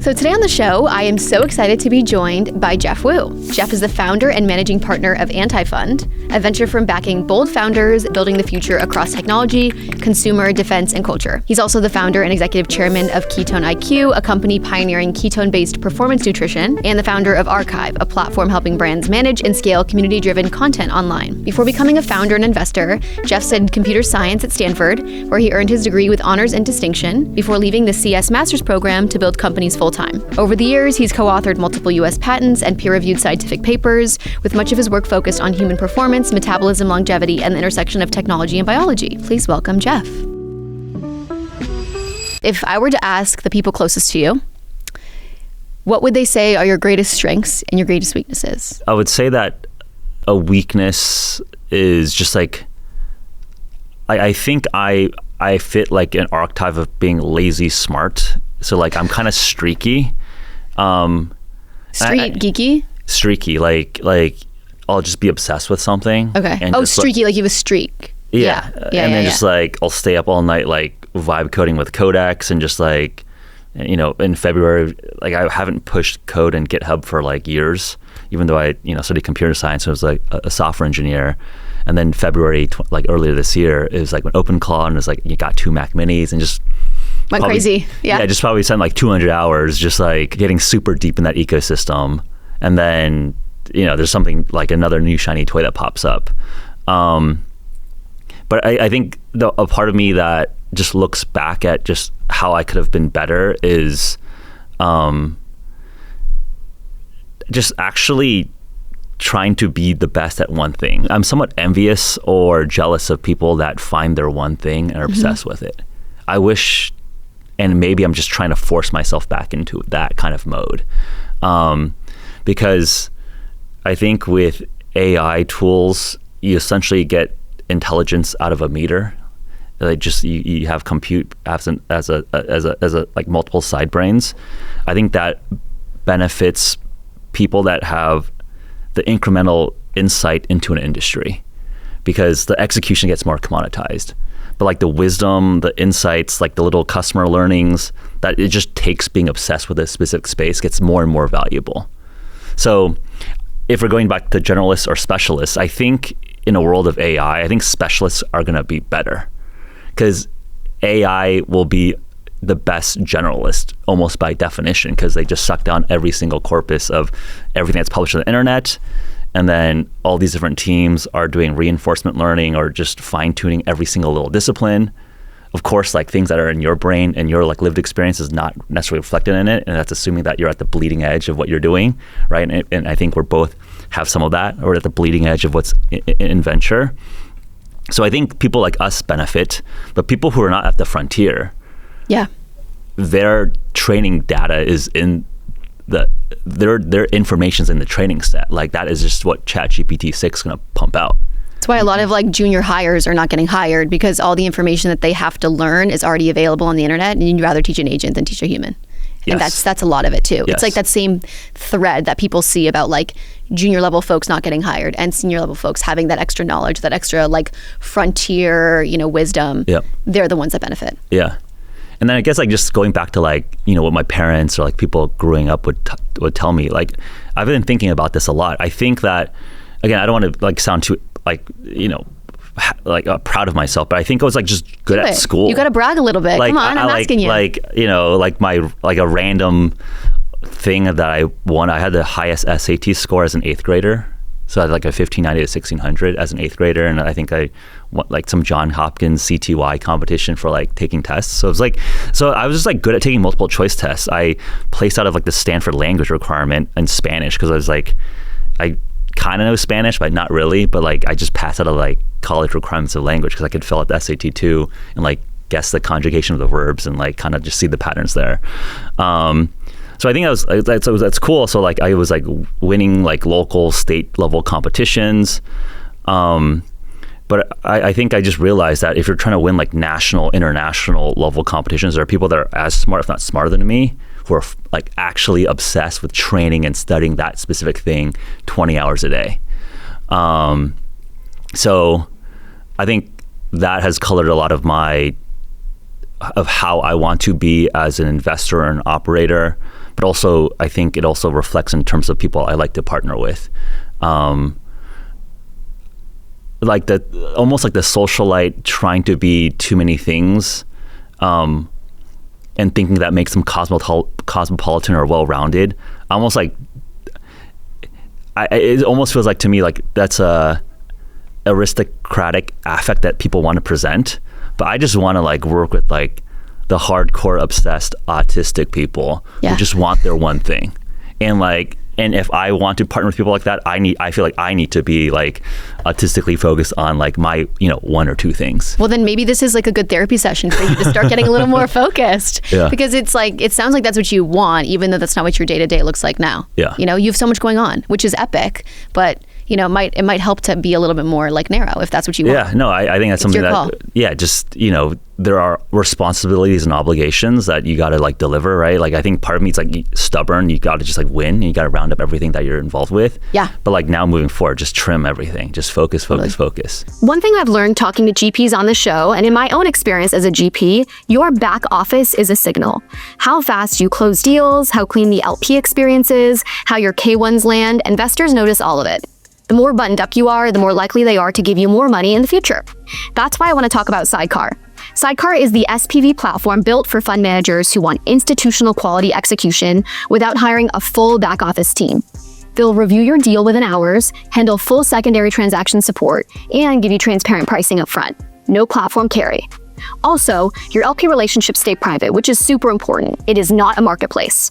So today on the show, I am so excited to be joined by Geoff Woo. Geoff is the founder and managing partner of Antifund, a venture firm backing bold founders building the future across technology, consumer, defense, and culture. He's also the founder and executive chairman of Ketone-IQ, a company pioneering ketone-based performance nutrition, and the founder of Archive, a platform helping brands manage and scale community-driven content online. Before becoming a founder and investor, Geoff studied computer science at Stanford, where he earned his degree with honors and distinction before leaving the CS Master's program to build companies full-time. Over the years, he's co-authored multiple U.S. patents and peer-reviewed scientific papers, with much of his work focused on human performance, metabolism, longevity, and the intersection of technology and biology. Please welcome Geoff. If I were to ask the people closest to you, what would they say are your greatest strengths and your greatest weaknesses? I would say that a weakness is just like, I think I fit like an archetype of being lazy smart. So like I'm kind of streaky. Geeky? Streaky, like I'll just be obsessed with something. Okay. And streaky, like you have a streak. Yeah. Just like I'll stay up all night like vibe coding with codecs and just like, you know, in February, like I haven't pushed code in GitHub for like years, even though I, studied computer science. So I was like a software engineer. And then February, like earlier this year, it was like when OpenClaw and it was like, you got 2 Mac minis and just went crazy. Yeah. Just probably spent like 200 hours just like getting super deep in that ecosystem. And then, there's something like another new shiny toy that pops up. But I think a part of me that just looks back at just how I could have been better is just actually trying to be the best at one thing. I'm somewhat envious or jealous of people that find their one thing and are obsessed with it. I wish, and maybe I'm just trying to force myself back into that kind of mode. Because I think with AI tools, you essentially get intelligence out of a meter. Like just you have compute as a like multiple side brains. I think that benefits people that have the incremental insight into an industry, because the execution gets more commoditized. But like the wisdom, the insights, like the little customer learnings that it just takes being obsessed with a specific space gets more and more valuable. So if we're going back to generalists or specialists, I think in a world of AI, I think specialists are going to be better, because AI will be the best generalist almost by definition, because they just suck down every single corpus of everything that's published on the internet. And then all these different teams are doing reinforcement learning or just fine tuning every single little discipline. Of course, like things that are in your brain and your like lived experience is not necessarily reflected in it. And that's assuming that you're at the bleeding edge of what you're doing, right? And I think we're both have some of that, or at the bleeding edge of what's in venture. So I think people like us benefit, but people who are not at the frontier, their training data is in their information's in the training set. Like that is just what ChatGPT 6 is going to pump out. That's why a lot of like junior hires are not getting hired, because all the information that they have to learn is already available on the internet, and you'd rather teach an agent than teach a human. And that's a lot of it too. It's like that same thread that people see about like junior level folks not getting hired and senior level folks having that extra knowledge, that extra like frontier, wisdom. They're the ones that benefit. Yeah. And then I guess like just going back to like, what my parents or like people growing up would tell me, like I've been thinking about this a lot. I think that, again, I don't want to like sound too like, proud of myself, but I think I was like just good at school. You got to brag a little bit. Like, come on, I'm asking you. Like, like my, like a random thing that I won. I had the highest SAT score as an 8th grader. So I had like a 1590 to 1600 as an 8th grader. And I think I won like some John Hopkins CTY competition for like taking tests. So it was like, so I was just like good at taking multiple choice tests. I placed out of like the Stanford language requirement in Spanish, because I was like, I kind of know Spanish, but not really. But like I just passed out of like college requirements of language, because I could fill out the SAT too and like guess the conjugation of the verbs and like kind of just see the patterns there. So I think that's cool. So like I was like winning like local, state level competitions. But I think I just realized that if you're trying to win like national, international level competitions, there are people that are as smart, if not smarter than me, who are like actually obsessed with training and studying that specific thing 20 hours a day. So I think that has colored a lot of how I want to be as an investor or an operator. but also I think it also reflects in terms of people I like to partner with. Like almost like the socialite trying to be too many things, and thinking that makes them cosmopolitan or well-rounded. Almost like it almost feels like to me like that's a aristocratic affect that people want to present, but I just want to like work with like the hardcore obsessed autistic people who just want their one thing. And if I want to partner with people like that, I feel like I need to be like autistically focused on like my, one or two things. Well, then maybe this is like a good therapy session for you to start getting a little more focused. Yeah. Because it's like, it sounds like that's what you want, even though that's not what your day-to-day looks like now. Yeah. You have so much going on, which is epic, but it might help to be a little bit more like narrow if that's what you want. Yeah, no, I think that's something that, call. there are responsibilities and obligations that you got to like deliver, right? Like I think part of me is like stubborn. You got to just like win. And you got to round up everything that you're involved with. Yeah. But like now moving forward, just trim everything. Just focus. One thing I've learned talking to GPs on the show, and in my own experience as a GP, your back office is a signal. How fast you close deals, how clean the LP experience is, how your K1s land, investors notice all of it. The more buttoned up you are, the more likely they are to give you more money in the future. That's why I want to talk about Sidecar. Sidecar is the SPV platform built for fund managers who want institutional quality execution without hiring a full back office team. They'll review your deal within hours, handle full secondary transaction support, and give you transparent pricing up front. No platform carry. Also, your LP relationships stay private, which is super important. It is not a marketplace.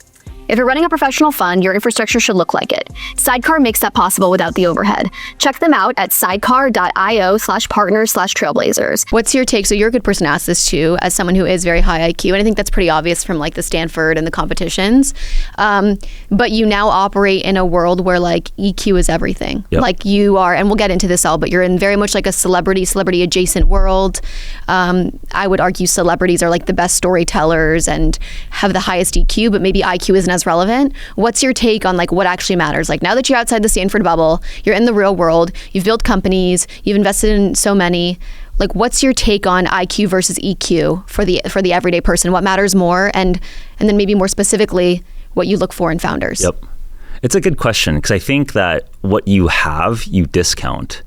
If you're running a professional fund, your infrastructure should look like it. Sidecar makes that possible without the overhead. Check them out at sidecar.io/partners/trailblazers. What's your take? So you're a good person to ask this to as someone who is very high IQ. And I think that's pretty obvious from like the Stanford and the competitions. But you now operate in a world where like EQ is everything. Yep. Like you are, and we'll get into this all, but you're in very much like a celebrity adjacent world. I would argue celebrities are like the best storytellers and have the highest EQ, but maybe IQ isn't as relevant. What's your take on like what actually matters? Like now that you're outside the Stanford bubble, you're in the real world, you've built companies, you've invested in so many. Like what's your take on IQ versus EQ for the everyday person? What matters more? And then maybe more specifically, what you look for in founders? Yep. It's a good question because I think that what you have, you discount.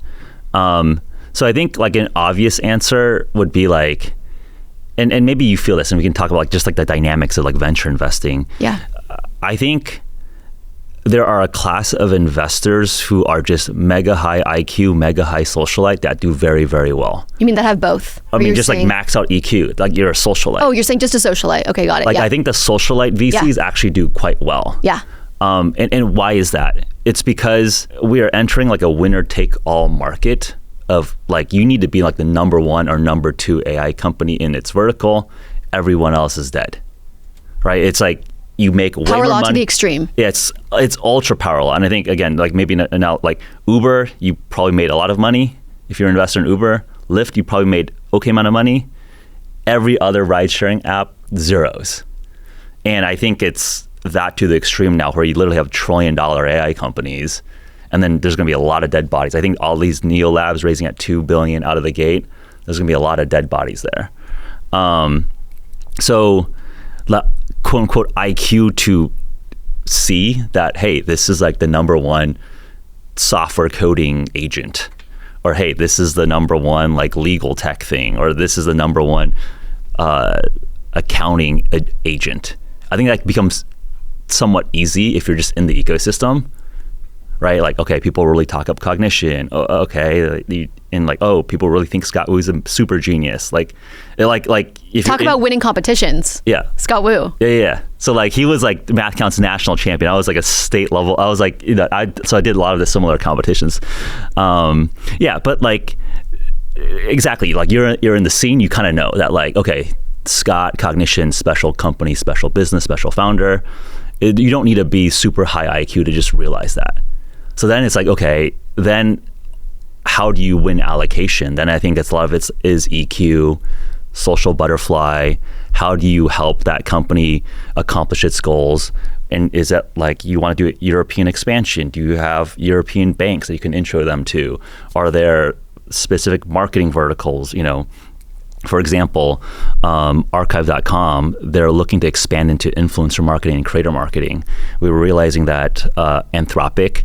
So I think like an obvious answer would be like, and maybe you feel this and we can talk about like just like the dynamics of like venture investing. Yeah. I think there are a class of investors who are just mega high IQ, mega high socialite that do very, very well. You mean that have both? I mean, just like max out EQ, like you're a socialite. Oh, you're saying just a socialite. Okay, got it. Like I think the socialite VCs actually do quite well. Yeah. And why is that? It's because we are entering like a winner take all market of like, you need to be like the number one or number two AI company in its vertical. Everyone else is dead, right? It's like, you make way power more law money. To the extreme. Yeah, it's ultra power law. And I think, again, like maybe now, like Uber, you probably made a lot of money. If you're an investor in Uber, Lyft, you probably made okay amount of money. Every other ride sharing app, zeros. And I think it's that to the extreme now where you literally have $1 trillion AI companies. And then there's going to be a lot of dead bodies. I think all these Neo Labs raising at $2 billion out of the gate, there's going to be a lot of dead bodies there. So quote unquote IQ to see that, hey, this is like the number one software coding agent, or hey, this is the number one like legal tech thing, or this is the number one accounting agent. I think that becomes somewhat easy if you're just in the ecosystem, right? Like, okay, people really talk up cognition. Oh, okay, and like, oh, people really think Scott Woo's a super genius. Like if talk about winning competitions. Yeah, Scott Woo. Yeah. So like he was like Math Count's national champion. I was like a state level. I was like, I did a lot of the similar competitions. But like exactly, like you're in the scene. You kind of know that like, okay, Scott, cognition, special company, special business, special founder. You don't need to be super high IQ to just realize that. So then it's like, okay, then how do you win allocation? Then I think a lot of it is EQ, social butterfly. How do you help that company accomplish its goals? And is that like you want to do European expansion? Do you have European banks that you can intro them to? Are there specific marketing verticals? for example, archive.com, they're looking to expand into influencer marketing and creator marketing. We were realizing that Anthropic,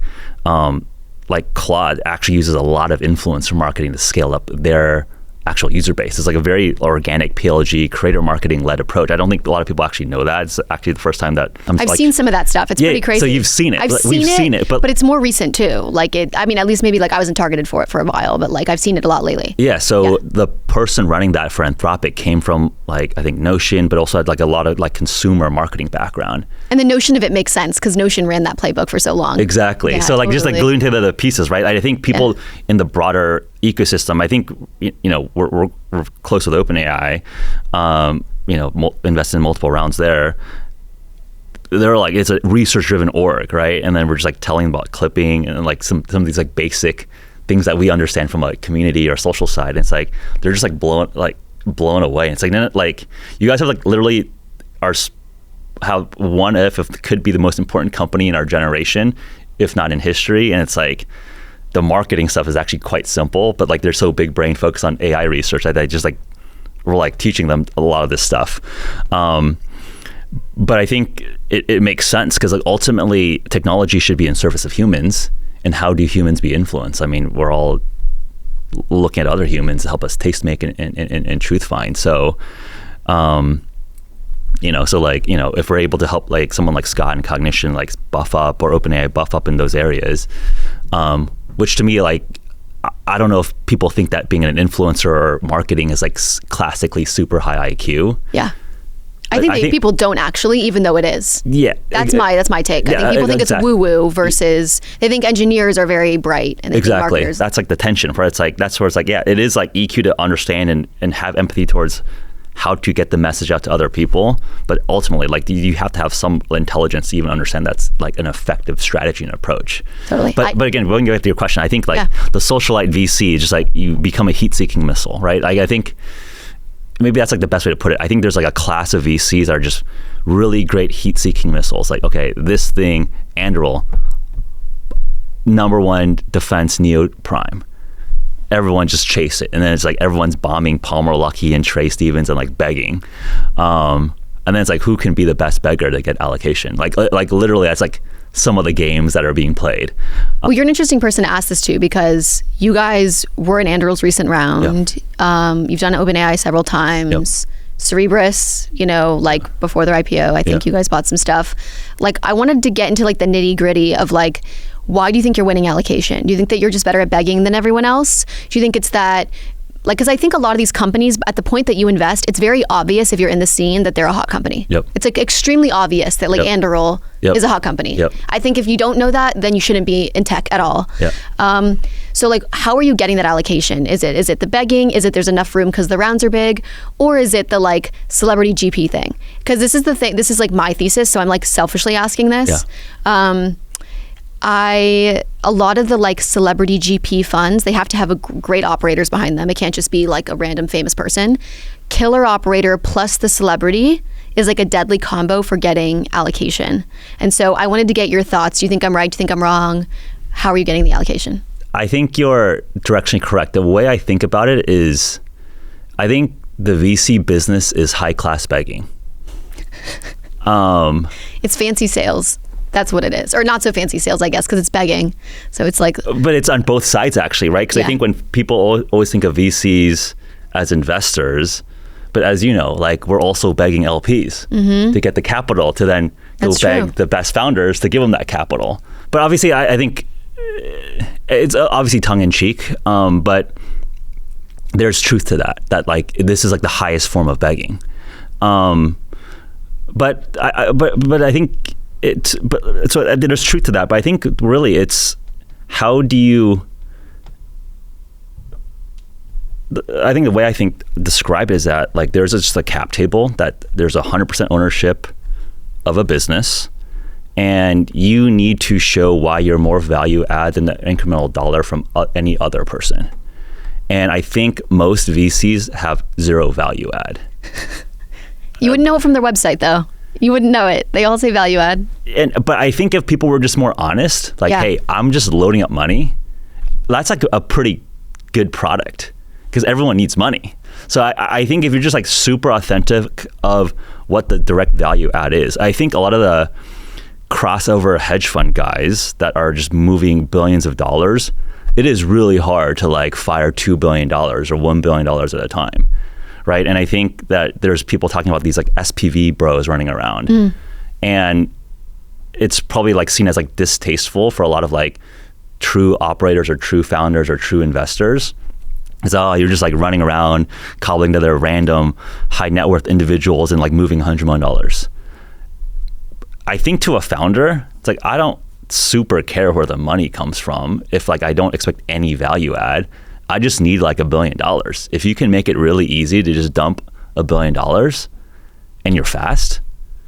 like Claude, actually uses a lot of influencer marketing to scale up their actual user base. It's like a very organic PLG creator marketing led approach. I don't think a lot of people actually know that. It's actually the first time that I've seen some of that stuff. It's pretty crazy. So you've seen it. We've seen it, but it's more recent too. Like I mean, at least maybe like I wasn't targeted for it for a while, but like I've seen it a lot lately. Yeah. So the person running that for Anthropic came from like, I think Notion, but also had like a lot of like consumer marketing background. And the notion of it makes sense because Notion ran that playbook for so long. Exactly. Yeah, so like just like gluing together the pieces, right? I think people in the broader ecosystem, I think, you know, we're close with OpenAI, you know, invested in multiple rounds there. They're like, it's a research driven org, right? And then we're just like telling about clipping and like some of these like basic things that we understand from a community or social side. And it's like, they're just like blown away. And it's like, you guys have like literally have one if it could be the most important company in our generation, if not in history. And it's like, the marketing stuff is actually quite simple, but like they're so big brain focused on AI research that they just like, we're like teaching them a lot of this stuff. But I think it makes sense because like ultimately technology should be in service of humans, and how do humans be influenced? I mean, we're all looking at other humans to help us taste make and truth find. So, you know, so like, you know, if we're able to help like someone like Scott and Cognition like buff up, or OpenAI buff up in those areas, which to me, like, I don't know if people think that being an influencer or marketing is like classically super high IQ. Yeah. I think people don't actually, even though it is. Yeah. That's my take. I think people think it's woo-woo versus they think engineers are very bright and they think marketers. That's like the tension where it's like, that's where it's like, yeah, it is like EQ to understand and have empathy towards how to get the message out to other people, but ultimately, like, you have to have some intelligence to even understand that's like an effective strategy and approach. Totally. But again, going back to your question, I think like the socialite VC is just like you become a heat-seeking missile, right? Like I think maybe that's like the best way to put it. I think there's like a class of VCs that are just really great heat-seeking missiles. Like, okay, this thing, Anduril, #1 defense neo prime. Everyone just chase it, and then it's like everyone's bombing Palmer Luckey and Trey Stevens and like begging, and then it's like who can be the best beggar to get allocation? Like literally, that's like some of the games that are being played. Well, you're an interesting person to ask this to because you guys were in Anduril's recent round. Yep. You've done OpenAI several times. Yep. Cerebras, you know, like before their IPO, I think you guys bought some stuff. Like I wanted to get into like the nitty gritty of like, why do you think you're winning allocation? Do you think that you're just better at begging than everyone else? Do you think it's that, like, because I think a lot of these companies, at the point that you invest, it's very obvious if you're in the scene that they're a hot company. Yep. It's like extremely obvious that like Anduril is a hot company. Yep. I think if you don't know that, then you shouldn't be in tech at all. Yep. So like, how are you getting that allocation? Is it the begging? Is it there's enough room because the rounds are big? Or is it the like celebrity GP thing? Because this is the thing, this is like my thesis, so I'm like selfishly asking this. Yeah. A lot of the like celebrity GP funds, they have to have great operators behind them. It can't just be like a random famous person. Killer operator plus the celebrity is like a deadly combo for getting allocation. And so I wanted to get your thoughts. Do you think I'm right? Do you think I'm wrong? How are you getting the allocation? I think you're directionally correct. The way I think about it is, I think the VC business is high class begging. It's fancy sales. That's what it is. Or not so fancy sales, I guess, because it's begging. So it's like... But it's on both sides, actually, right? Because I think when people always think of VCs as investors, but as you know, like we're also begging LPs to get the capital to then go beg the best founders to give them that capital. But obviously, I think it's obviously tongue-in-cheek, but there's truth to that like this is like the highest form of begging. But I think... So there's truth to that, but I think really it's how do you, I think the way I think describe it is that like there's just a cap table that there's 100% ownership of a business, and you need to show why you're more value add than the incremental dollar from any other person. And I think most VCs have zero value add. You wouldn't know it from their website though. You wouldn't know it. They all say value add. But I think if people were just more honest, like, hey, I'm just loading up money, that's like a pretty good product because everyone needs money. So I think if you're just like super authentic of what the direct value add is, I think a lot of the crossover hedge fund guys that are just moving billions of dollars, it is really hard to like fire $2 billion or $1 billion at a time, right? And I think that there's people talking about these like SPV bros running around, and it's probably like seen as like distasteful for a lot of like true operators or true founders or true investors. It's you're just like running around cobbling together random high net worth individuals and like moving $100 million. I think to a founder, it's like, I don't super care where the money comes from if like I don't expect any value add. I just need like $1 billion. If you can make it really easy to just dump $1 billion and you're fast,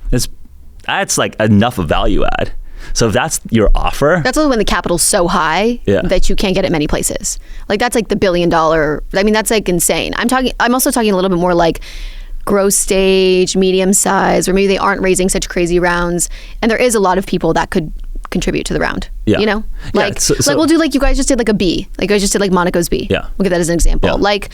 that's like enough of value add. So if that's your offer, that's also when the capital's so high that you can't get it many places. Like that's like the $1 billion. I mean, that's like insane. I'm also talking a little bit more like growth stage, medium size, or maybe they aren't raising such crazy rounds. And there is a lot of people that could contribute to the round. You know, like like we'll do like you guys just did like a B. Like you guys just did like Monaco's B. We'll get that as an example. Like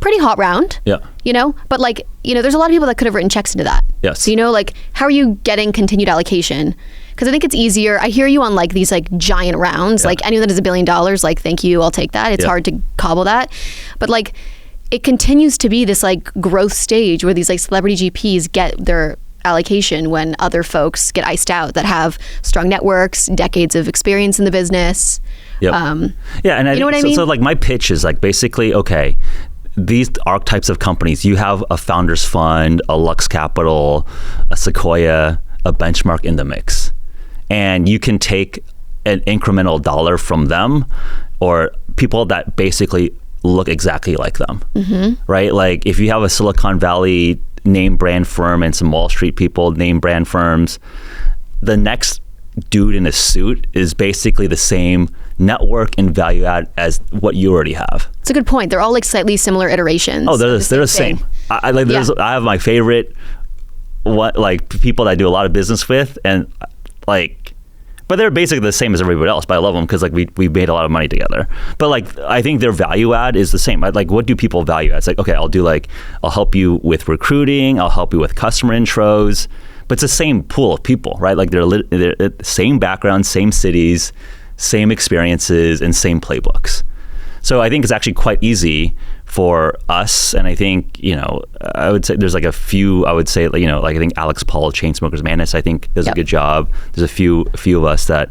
pretty hot round. You know, but like there's a lot of people that could have written checks into that. So like how are you getting continued allocation? Because I think it's easier. I hear you on like these like giant rounds. Like anyone that is $1 billion, like thank you, I'll take that. It's hard to cobble that, but like it continues to be this like growth stage where these like celebrity GPs get their allocation when other folks get iced out that have strong networks, decades of experience in the business. And you know what I mean? So like my pitch is like basically, okay, these archetypes of companies, you have a founders fund, a Lux Capital, a Sequoia, a Benchmark in the mix. And you can take an incremental dollar from them or people that basically look exactly like them, right? Like if you have a Silicon Valley name brand firm and some Wall Street people, name brand firms, the next dude in a suit is basically the same network and value add as what you already have. It's a good point. They're all like slightly similar iterations. Oh, they're the same. I have my favorite people that I do a lot of business with, and but they're basically the same as everybody else, but I love them because like we made a lot of money together. But like I think their value add is the same. Like what do people value add? It's like, okay, I'll help you with recruiting, I'll help you with customer intros, but it's the same pool of people, right? Like they're same backgrounds, same cities, same experiences, and same playbooks. So I think it's actually quite easy for us, and I think I would say there's like a few. I would say like I think Alex Paul, Chainsmokers Madness, I think does a good job. There's a few of us that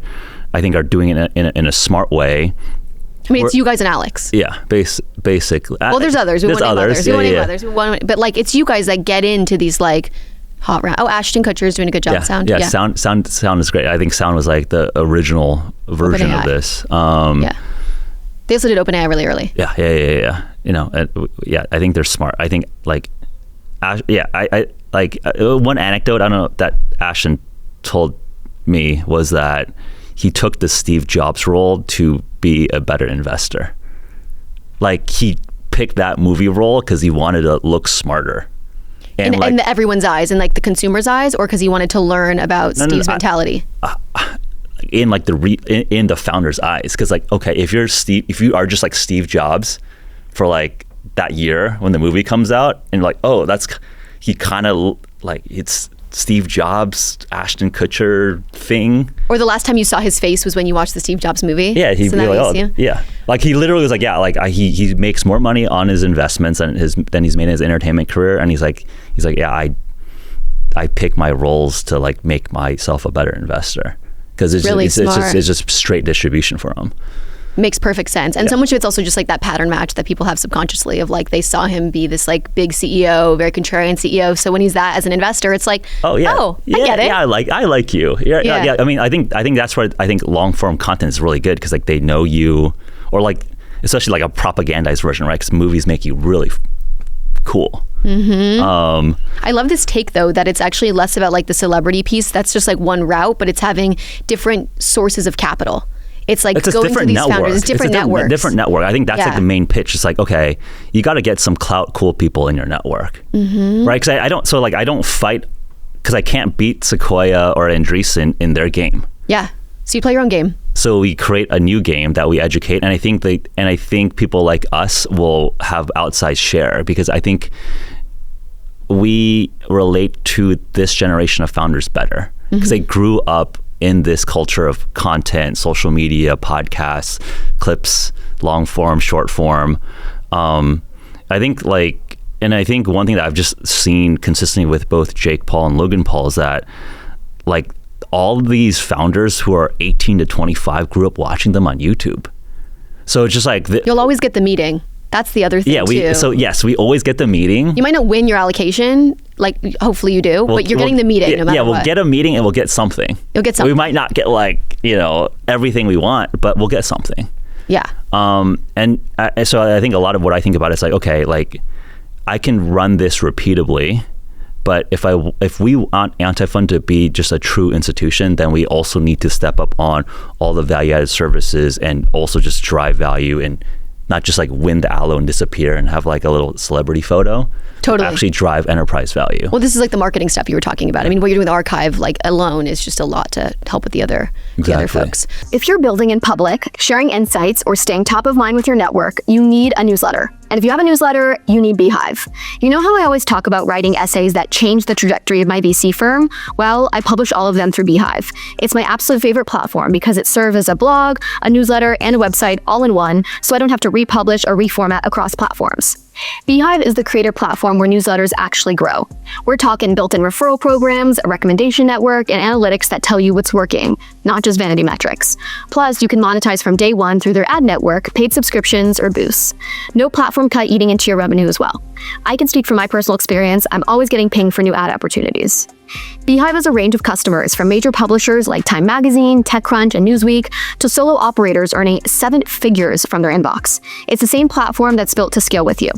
I think are doing it in a smart way. I mean, it's you guys and Alex. Yeah, basically. Well, there's others. We won't name others. We won't name others. But like it's you guys that get into these like hot round. Oh, Ashton Kutcher is doing a good job. Sound. Yeah, sound is great. I think sound was like the original version of this. They also did OpenAI really early. Yeah. I think they're smart. I think like, I one anecdote I don't know that Ashton told me was that he took the Steve Jobs role to be a better investor. Like he picked that movie role because he wanted to look smarter. And in everyone's eyes, in like the consumer's eyes, or because he wanted to learn about Steve's mentality? In like in the founder's eyes, because like, okay, if you are just like Steve Jobs for like that year when the movie comes out, and like, oh, he kind of like it's Steve Jobs, Ashton Kutcher thing. Or the last time you saw his face was when you watched the Steve Jobs movie. Yeah, he'd be like, oh, yeah. Like he literally was like, yeah, like he makes more money on his investments than he's made in his entertainment career, and he's like, yeah, I pick my roles to like make myself a better investor. Because it's just straight distribution for them. Makes perfect sense. And so much of it's also just like that pattern match that people have subconsciously of like they saw him be this like big CEO, very contrarian CEO. So when he's that as an investor, it's like, I get it. Yeah, I like you. Yeah. I mean, I think that's where I think long form content is really good because like they know you, or like especially like a propagandized version, right? Because movies make you really cool. I love this take though that it's actually less about like the celebrity piece. That's just like one route, but it's having different sources of capital. It's like going to these founders. It's different networks. Different network. I think that's like the main pitch. It's like, okay, you got to get some clout, cool people in your network, right? Because I don't fight because I can't beat Sequoia or Andreessen in their game. Yeah. So you play your own game. So we create a new game that we educate, and I think people like us will have outsized share, because I think we relate to this generation of founders better, because they grew up in this culture of content, social media, podcasts, clips, long form, short form. I think one thing that I've just seen consistently with both Jake Paul and Logan Paul is that like all these founders who are 18 to 25 grew up watching them on YouTube. So it's just like you'll always get the meeting. That's the other thing too. So yes, we always get the meeting. You might not win your allocation, like hopefully you do, but you're getting the meeting no matter what. Yeah, we'll get a meeting and we'll get something. You'll get something. We might not get everything we want, but we'll get something. Yeah. So I think a lot of what I think about is like, okay, like I can run this repeatably, but if we want Antifund to be just a true institution, then we also need to step up on all the value-added services and also just drive value and not just like win the aloe and disappear and have like a little celebrity photo. Totally. Actually drive enterprise value. Well, this is like the marketing stuff you were talking about. I mean, what you're doing with Archive like alone is just a lot to help with the other folks. If you're building in public, sharing insights, or staying top of mind with your network, you need a newsletter. And if you have a newsletter, you need Beehive. You know how I always talk about writing essays that change the trajectory of my VC firm? Well, I publish all of them through Beehive. It's my absolute favorite platform because it serves as a blog, a newsletter, and a website all in one, so I don't have to republish or reformat across platforms. Beehive is the creator platform where newsletters actually grow. We're talking built-in referral programs, a recommendation network, and analytics that tell you what's working, not just vanity metrics. Plus, you can monetize from day one through their ad network, paid subscriptions, or boosts. No platform cut eating into your revenue as well. I can speak from my personal experience. I'm always getting pinged for new ad opportunities. Beehive has a range of customers, from major publishers like Time Magazine, TechCrunch, and Newsweek, to solo operators earning 7 figures from their inbox. It's the same platform that's built to scale with you.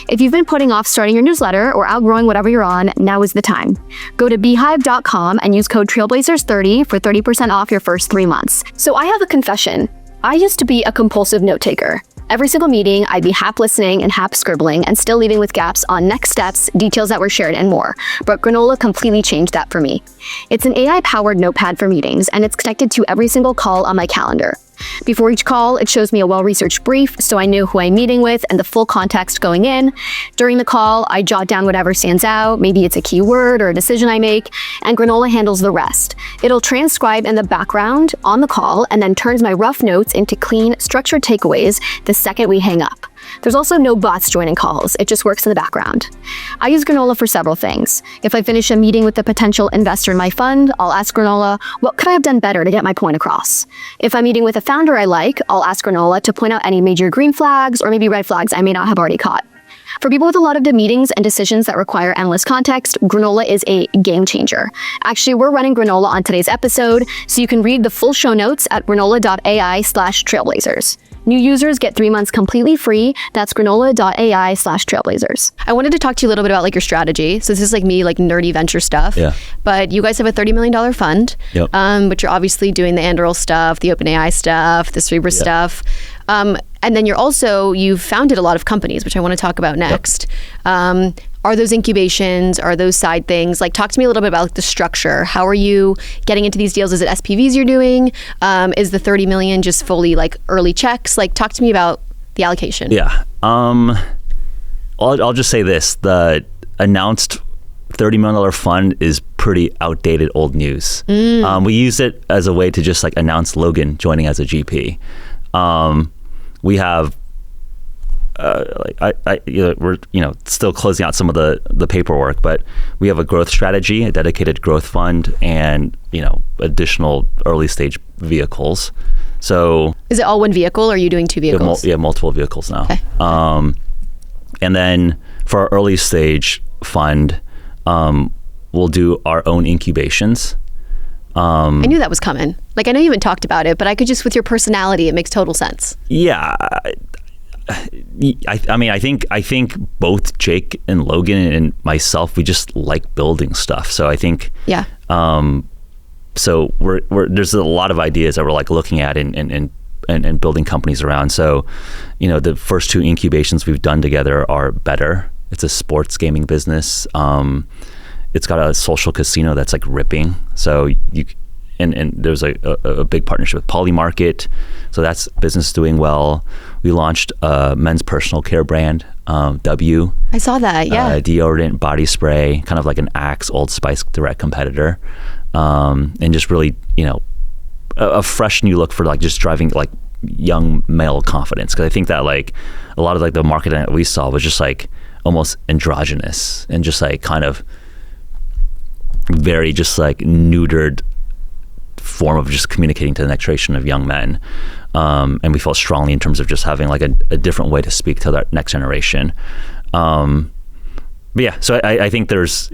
If you've been putting off starting your newsletter or outgrowing whatever you're on, now is the time. Go to beehive.com and use code Trailblazers30 for 30% off your first 3 months. So I have a confession. I used to be a compulsive note taker. Every single meeting, I'd be half listening and half scribbling and still leaving with gaps on next steps, details that were shared, and more. But Granola completely changed that for me. It's an AI-powered notepad for meetings, and it's connected to every single call on my calendar. Before each call, it shows me a well-researched brief so I know who I'm meeting with and the full context going in. During the call, I jot down whatever stands out, maybe it's a keyword or a decision I make, and Granola handles the rest. It'll transcribe in the background on the call and then turns my rough notes into clean, structured takeaways the second we hang up. There's also no bots joining calls. It just works in the background. I use Granola for several things. If I finish a meeting with a potential investor in my fund, I'll ask Granola, what could I have done better to get my point across? If I'm meeting with a founder I like, I'll ask Granola to point out any major green flags or maybe red flags I may not have already caught. For people with a lot of meetings and decisions that require endless context, Granola is a game changer. Actually, we're running Granola on today's episode, so you can read the full show notes at granola.ai/trailblazers. New users get 3 months completely free. That's granola.ai/trailblazers. I wanted to talk to you a little bit about like your strategy. So this is like me, like nerdy venture stuff. Yeah. But you guys have a $30 million fund. Yep. But you're obviously doing the Anduril stuff, the OpenAI stuff, the Cerebra stuff. And then you've founded a lot of companies, which I want to talk about next. Yep. Are those incubations? Are those side things? Like, talk to me a little bit about like, the structure. How are you getting into these deals? Is it SPVs you're doing? Is the 30 million just fully like early checks? Like, talk to me about the allocation. Yeah. I'll just say this: the announced $30 million fund is pretty outdated old news. We use it as a way to just like announce Logan joining as a GP. We have. We're still closing out some of the paperwork, but we have a growth strategy, a dedicated growth fund, and additional early stage vehicles. So is it all one vehicle, or are you doing 2 vehicles? Yeah, multiple vehicles now. Okay. And then for our early stage fund, we'll do our own incubations. I knew that was coming. Like, I know you haven't talked about it, but I could just, with your personality, it makes total sense. Yeah. I think both Jake and Logan and myself, we just like building stuff. So I think, yeah. So there's a lot of ideas that we're like looking at and building companies around. So, the first 2 incubations we've done together are Better. It's a sports gaming business. It's got a social casino that's like ripping. So and there's a big partnership with Polymarket, so that's business doing well. We launched a men's personal care brand, W. I saw that, yeah. Deodorant, body spray, kind of like an Axe, Old Spice direct competitor, and just really, a fresh new look for like just driving like young male confidence, because I think that like a lot of like the marketing that we saw was just like almost androgynous and just like kind of very just like neutered form of just communicating to the next generation of young men, and we felt strongly in terms of just having like a different way to speak to that next generation. But yeah, so I think there's,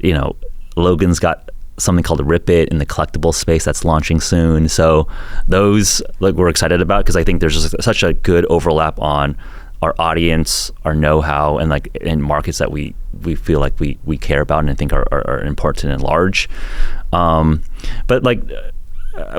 Logan's got something called Rip It in the collectible space that's launching soon. So those like we're excited about, because I think there's just such a good overlap on our audience, our know-how, and like in markets that we feel like we care about and I think are important and large. But like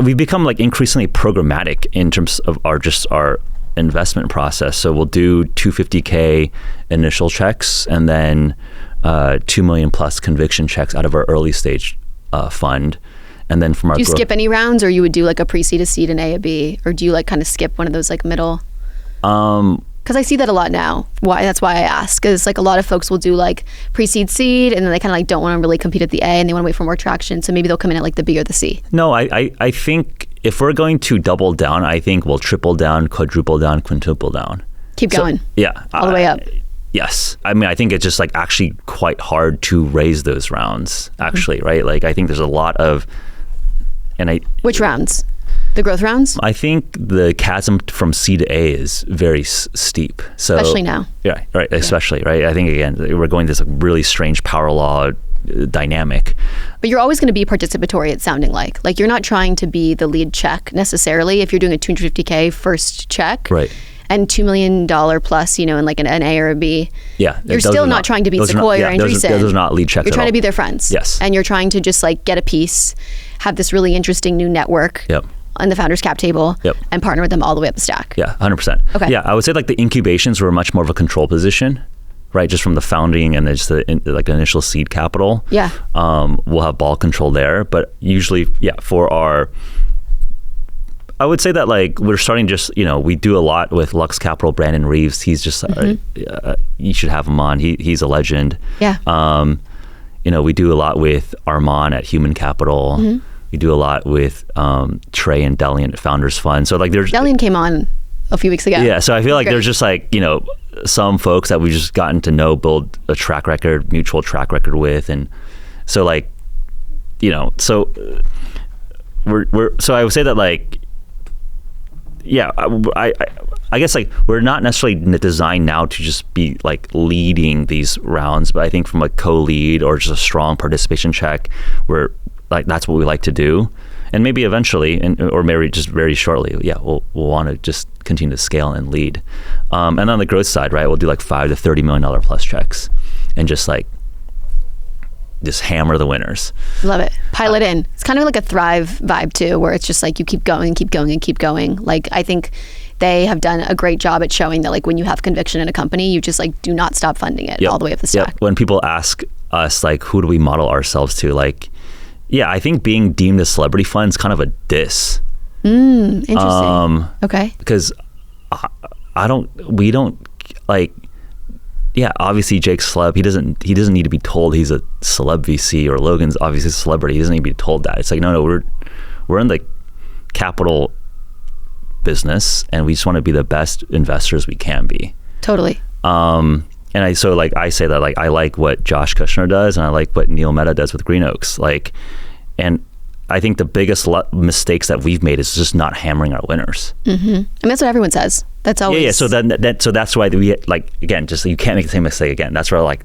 we've become like increasingly programmatic in terms of our investment process. So we'll do $250K initial checks and then 2 million plus conviction checks out of our early stage fund. And then from our do you skip any rounds, or you would do like a pre-seed, a seed, an A, a B, or do you like kind of skip one of those like middle? Because I see that a lot now. That's why I ask, because like a lot of folks will do like pre-seed, seed, and then they kind of like don't want to really compete at the A and they want to wait for more traction. So maybe they'll come in at like the B or the C. No, I think if we're going to double down, I think we'll triple down, quadruple down, quintuple down. Keep going. Yeah. All the way up. Yes. I mean, I think it's just like actually quite hard to raise those rounds, actually, right? Like I think there's a lot of, Which rounds? The growth rounds? I think the chasm from C to A is very steep. So, especially now. Yeah, right. Especially, right? I think, again, we're going this really strange power law dynamic. But you're always going to be participatory, it's sounding like. Like you're not trying to be the lead check necessarily if you're doing a $250K first check. Right. And $2 million plus, in like an A or a B. Yeah. You're still not trying to be Sequoia or Andreessen. Those are not lead checks. You're trying to be their friends. Yes. And you're trying to just like get a piece, have this really interesting new network. Yep. On the founders cap table. Yep. And partner with them all the way up the stack. Yeah, 100%. Okay. Yeah, I would say like the incubations were much more of a control position, right? Just from the founding and just like initial seed capital. Yeah. We'll have ball control there, but usually, for our, I would say that like we're starting just, we do a lot with Lux Capital, Brandon Reeves. He's just, you should have him on. He's a legend. Yeah. We do a lot with Armand at Human Capital. Mm-hmm. We do a lot with Trey and Delian at Founders Fund. So like Delian came on a few weeks ago. Yeah, so I feel like there's just like, some folks that we've just gotten to know, build a track record, mutual track record with. And so like, so so I would say that like, I guess like we're not necessarily designed now to just be like leading these rounds, but I think from a co-lead or just a strong participation check, we're like that's what we like to do, and maybe eventually, or maybe just very shortly, we'll want to just continue to scale and lead. And on the growth side, right, we'll do like $5 to $30 million plus checks, and just hammer the winners. Love it. Pilot in. It's kind of like a Thrive vibe too, where it's just like you keep going and keep going and keep going. Like I think they have done a great job at showing that like when you have conviction in a company, you just like do not stop funding it all the way up the stack. When people ask us like who do we model ourselves to, like I think being deemed a celebrity fund is kind of a diss. Interesting. Okay. Because we don't like, obviously Jake's celeb. He doesn't need to be told he's a celeb VC, or Logan's obviously a celebrity. He doesn't need to be told that. It's like, no, we're in the capital business, and we just want to be the best investors we can be. Totally. And I say that like I like what Josh Kushner does, and I like what Neil Mehta does with Green Oaks. Like, and I think the biggest mistakes that we've made is just not hammering our winners. Mm-hmm. And that's what everyone says. That's always. Yeah. So so that's why we like, again, just you can't make the same mistake again. That's why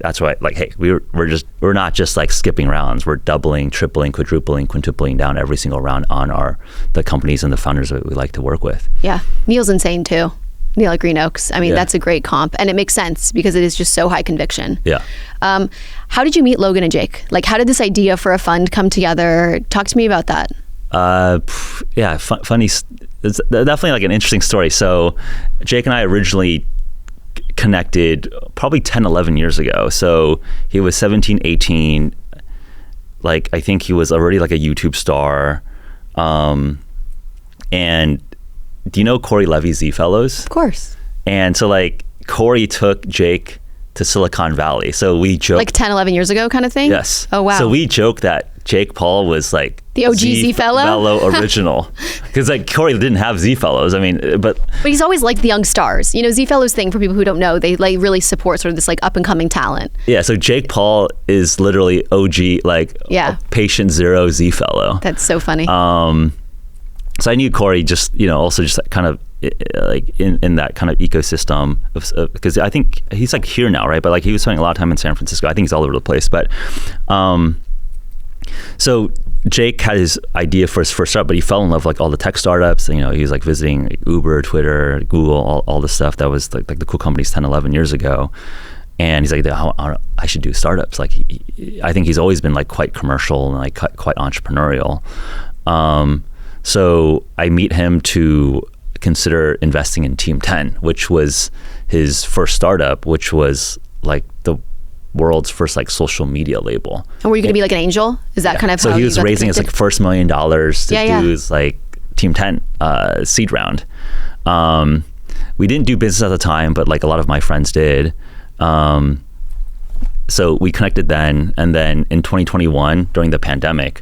hey, we're not just like skipping rounds. We're doubling, tripling, quadrupling, quintupling down every single round on the companies and the founders that we like to work with. Yeah, Neil's insane too. Neil at Green Oaks. I mean, that's a great comp, and it makes sense because it is just so high conviction. Yeah. How did you meet Logan and Jake? Like, how did this idea for a fund come together? Talk to me about that. Funny. It's definitely like an interesting story. So Jake and I originally connected probably 10, 11 years ago. So he was 17, 18. Like, I think he was already like a YouTube star. And do you know Corey Levy's Z Fellows? Of course. And so like Corey took Jake to Silicon Valley. So we joked. Like 10, 11 years ago kind of thing? Yes. Oh, wow. So we joked that Jake Paul was like the OG Z Fellow original. Because like Corey didn't have Z Fellows. I mean, but he's always liked the young stars. You know, Z Fellows thing, for people who don't know, they like really support sort of this like up and coming talent. Yeah. So Jake Paul is literally OG, like patient zero Z Fellow. That's so funny. So I knew Corey just, you know, also just kind of like in that kind of ecosystem because I think he's like here now, right? But like he was spending a lot of time in San Francisco. I think he's all over the place. But so Jake had his idea for his first startup, but he fell in love with like all the tech startups. You know, he was like visiting Uber, Twitter, Google, all the stuff that was like the cool companies 10, 11 years ago. And he's like, I should do startups. Like, I think he's always been like quite commercial and like quite entrepreneurial. So I meet him to consider investing in Team 10, which was his first startup, which was like the world's first like social media label. And were you going to be like an angel? Is that kind of so how he was raising his like first $1 million to do his like Team 10 seed round. We didn't do business at the time, but like a lot of my friends did. So we connected then, and then in 2021 during the pandemic,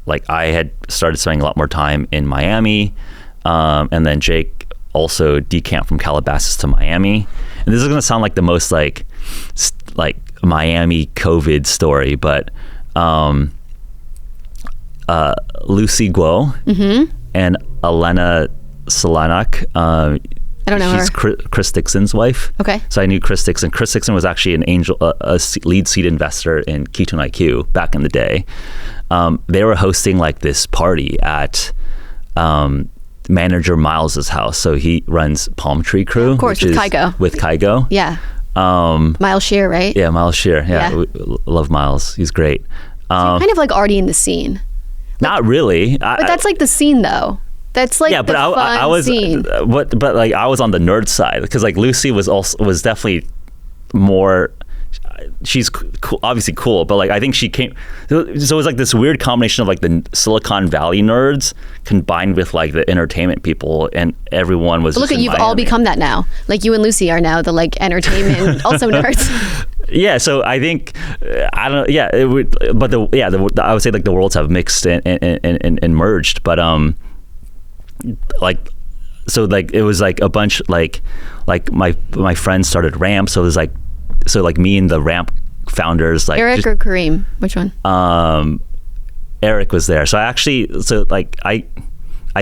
like I had started spending a lot more time in Miami, and then Jake also decamped from Calabasas to Miami. And this is going to sound like the most like Miami COVID story, but Lucy Guo and Elena Solanak. I don't know She's her. Chris Dixon's wife. Okay. So I knew Chris Dixon. Chris Dixon was actually an angel, a lead seed investor in Ketone-IQ back in the day. They were hosting like this party at manager Miles's house. So he runs Palm Tree Crew. Of course, with Kygo. With Kygo. Yeah. Miles Shear, right? Yeah, Miles Shear. Yeah. We love Miles. He's great. So you're kind of like already in the scene. Like, not really. But that's like the scene though. That's like the fun I was scene. But like I was on the nerd side because like Lucy was definitely more. She's cool, obviously cool, but like I think she came. So it was like this weird combination of like the Silicon Valley nerds combined with like the entertainment people, and everyone was. But look at you've all become that now. Like you and Lucy are now the like entertainment also nerds. Yeah, so I think I don't. Yeah, it would, but I would say like the worlds have mixed and merged, but like so like it was like a bunch like my friends started Ramp, so it was like me and the Ramp founders like Eric or Kareem, which one? Eric was there. So I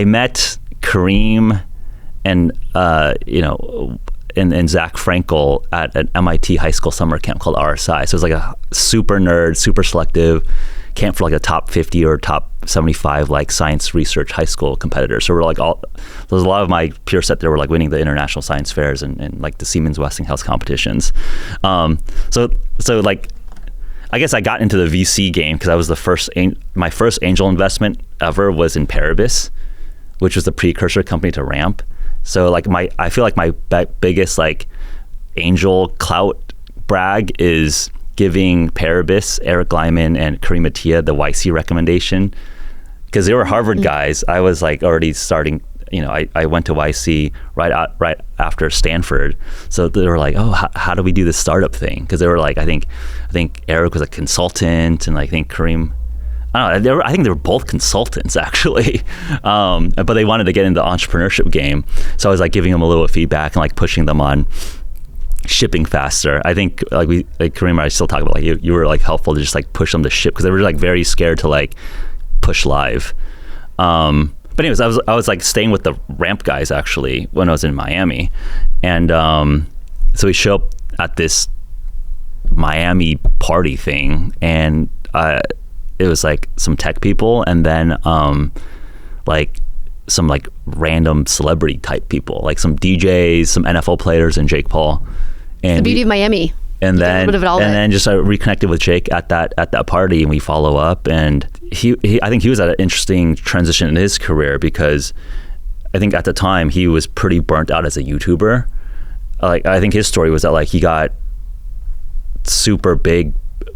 met Kareem and and Zach Frankel at an MIT high school summer camp called RSI. So it was like a super nerd, super selective camp for like a top 50 or top 75 like science research high school competitors. So we're like there's a lot of my peer set there were like winning the international science fairs and like the Siemens Westinghouse competitions. So like I guess I got into the VC game because I was my first angel investment ever was in Paribus, which was the precursor company to Ramp. So like I feel like my biggest like angel clout brag is giving Paribus, Eric Glyman, and Kareem Attia the YC recommendation because they were Harvard guys. I was like already starting. I went to YC right after Stanford, so they were like, "Oh, how do we do this startup thing?" Because they were like, I think Eric was a consultant, and I think Kareem. I don't know. I think they were both consultants actually, but they wanted to get into the entrepreneurship game. So I was like giving them a little feedback and like pushing them on shipping faster. I think like Kareem and I still talk about like you were like helpful to just like push them to ship because they were like very scared to like push live. But anyways, I was like staying with the Ramp guys actually when I was in Miami, and so we show up at this Miami party thing, and it was like some tech people, and then like some like random celebrity type people, like some DJs, some NFL players, and Jake Paul. And the beauty of Miami. And then just reconnected with Jake at that party, and we follow up. And he I think he was at an interesting transition in his career because I think at the time he was pretty burnt out as a YouTuber. Like I think his story was that like he got super big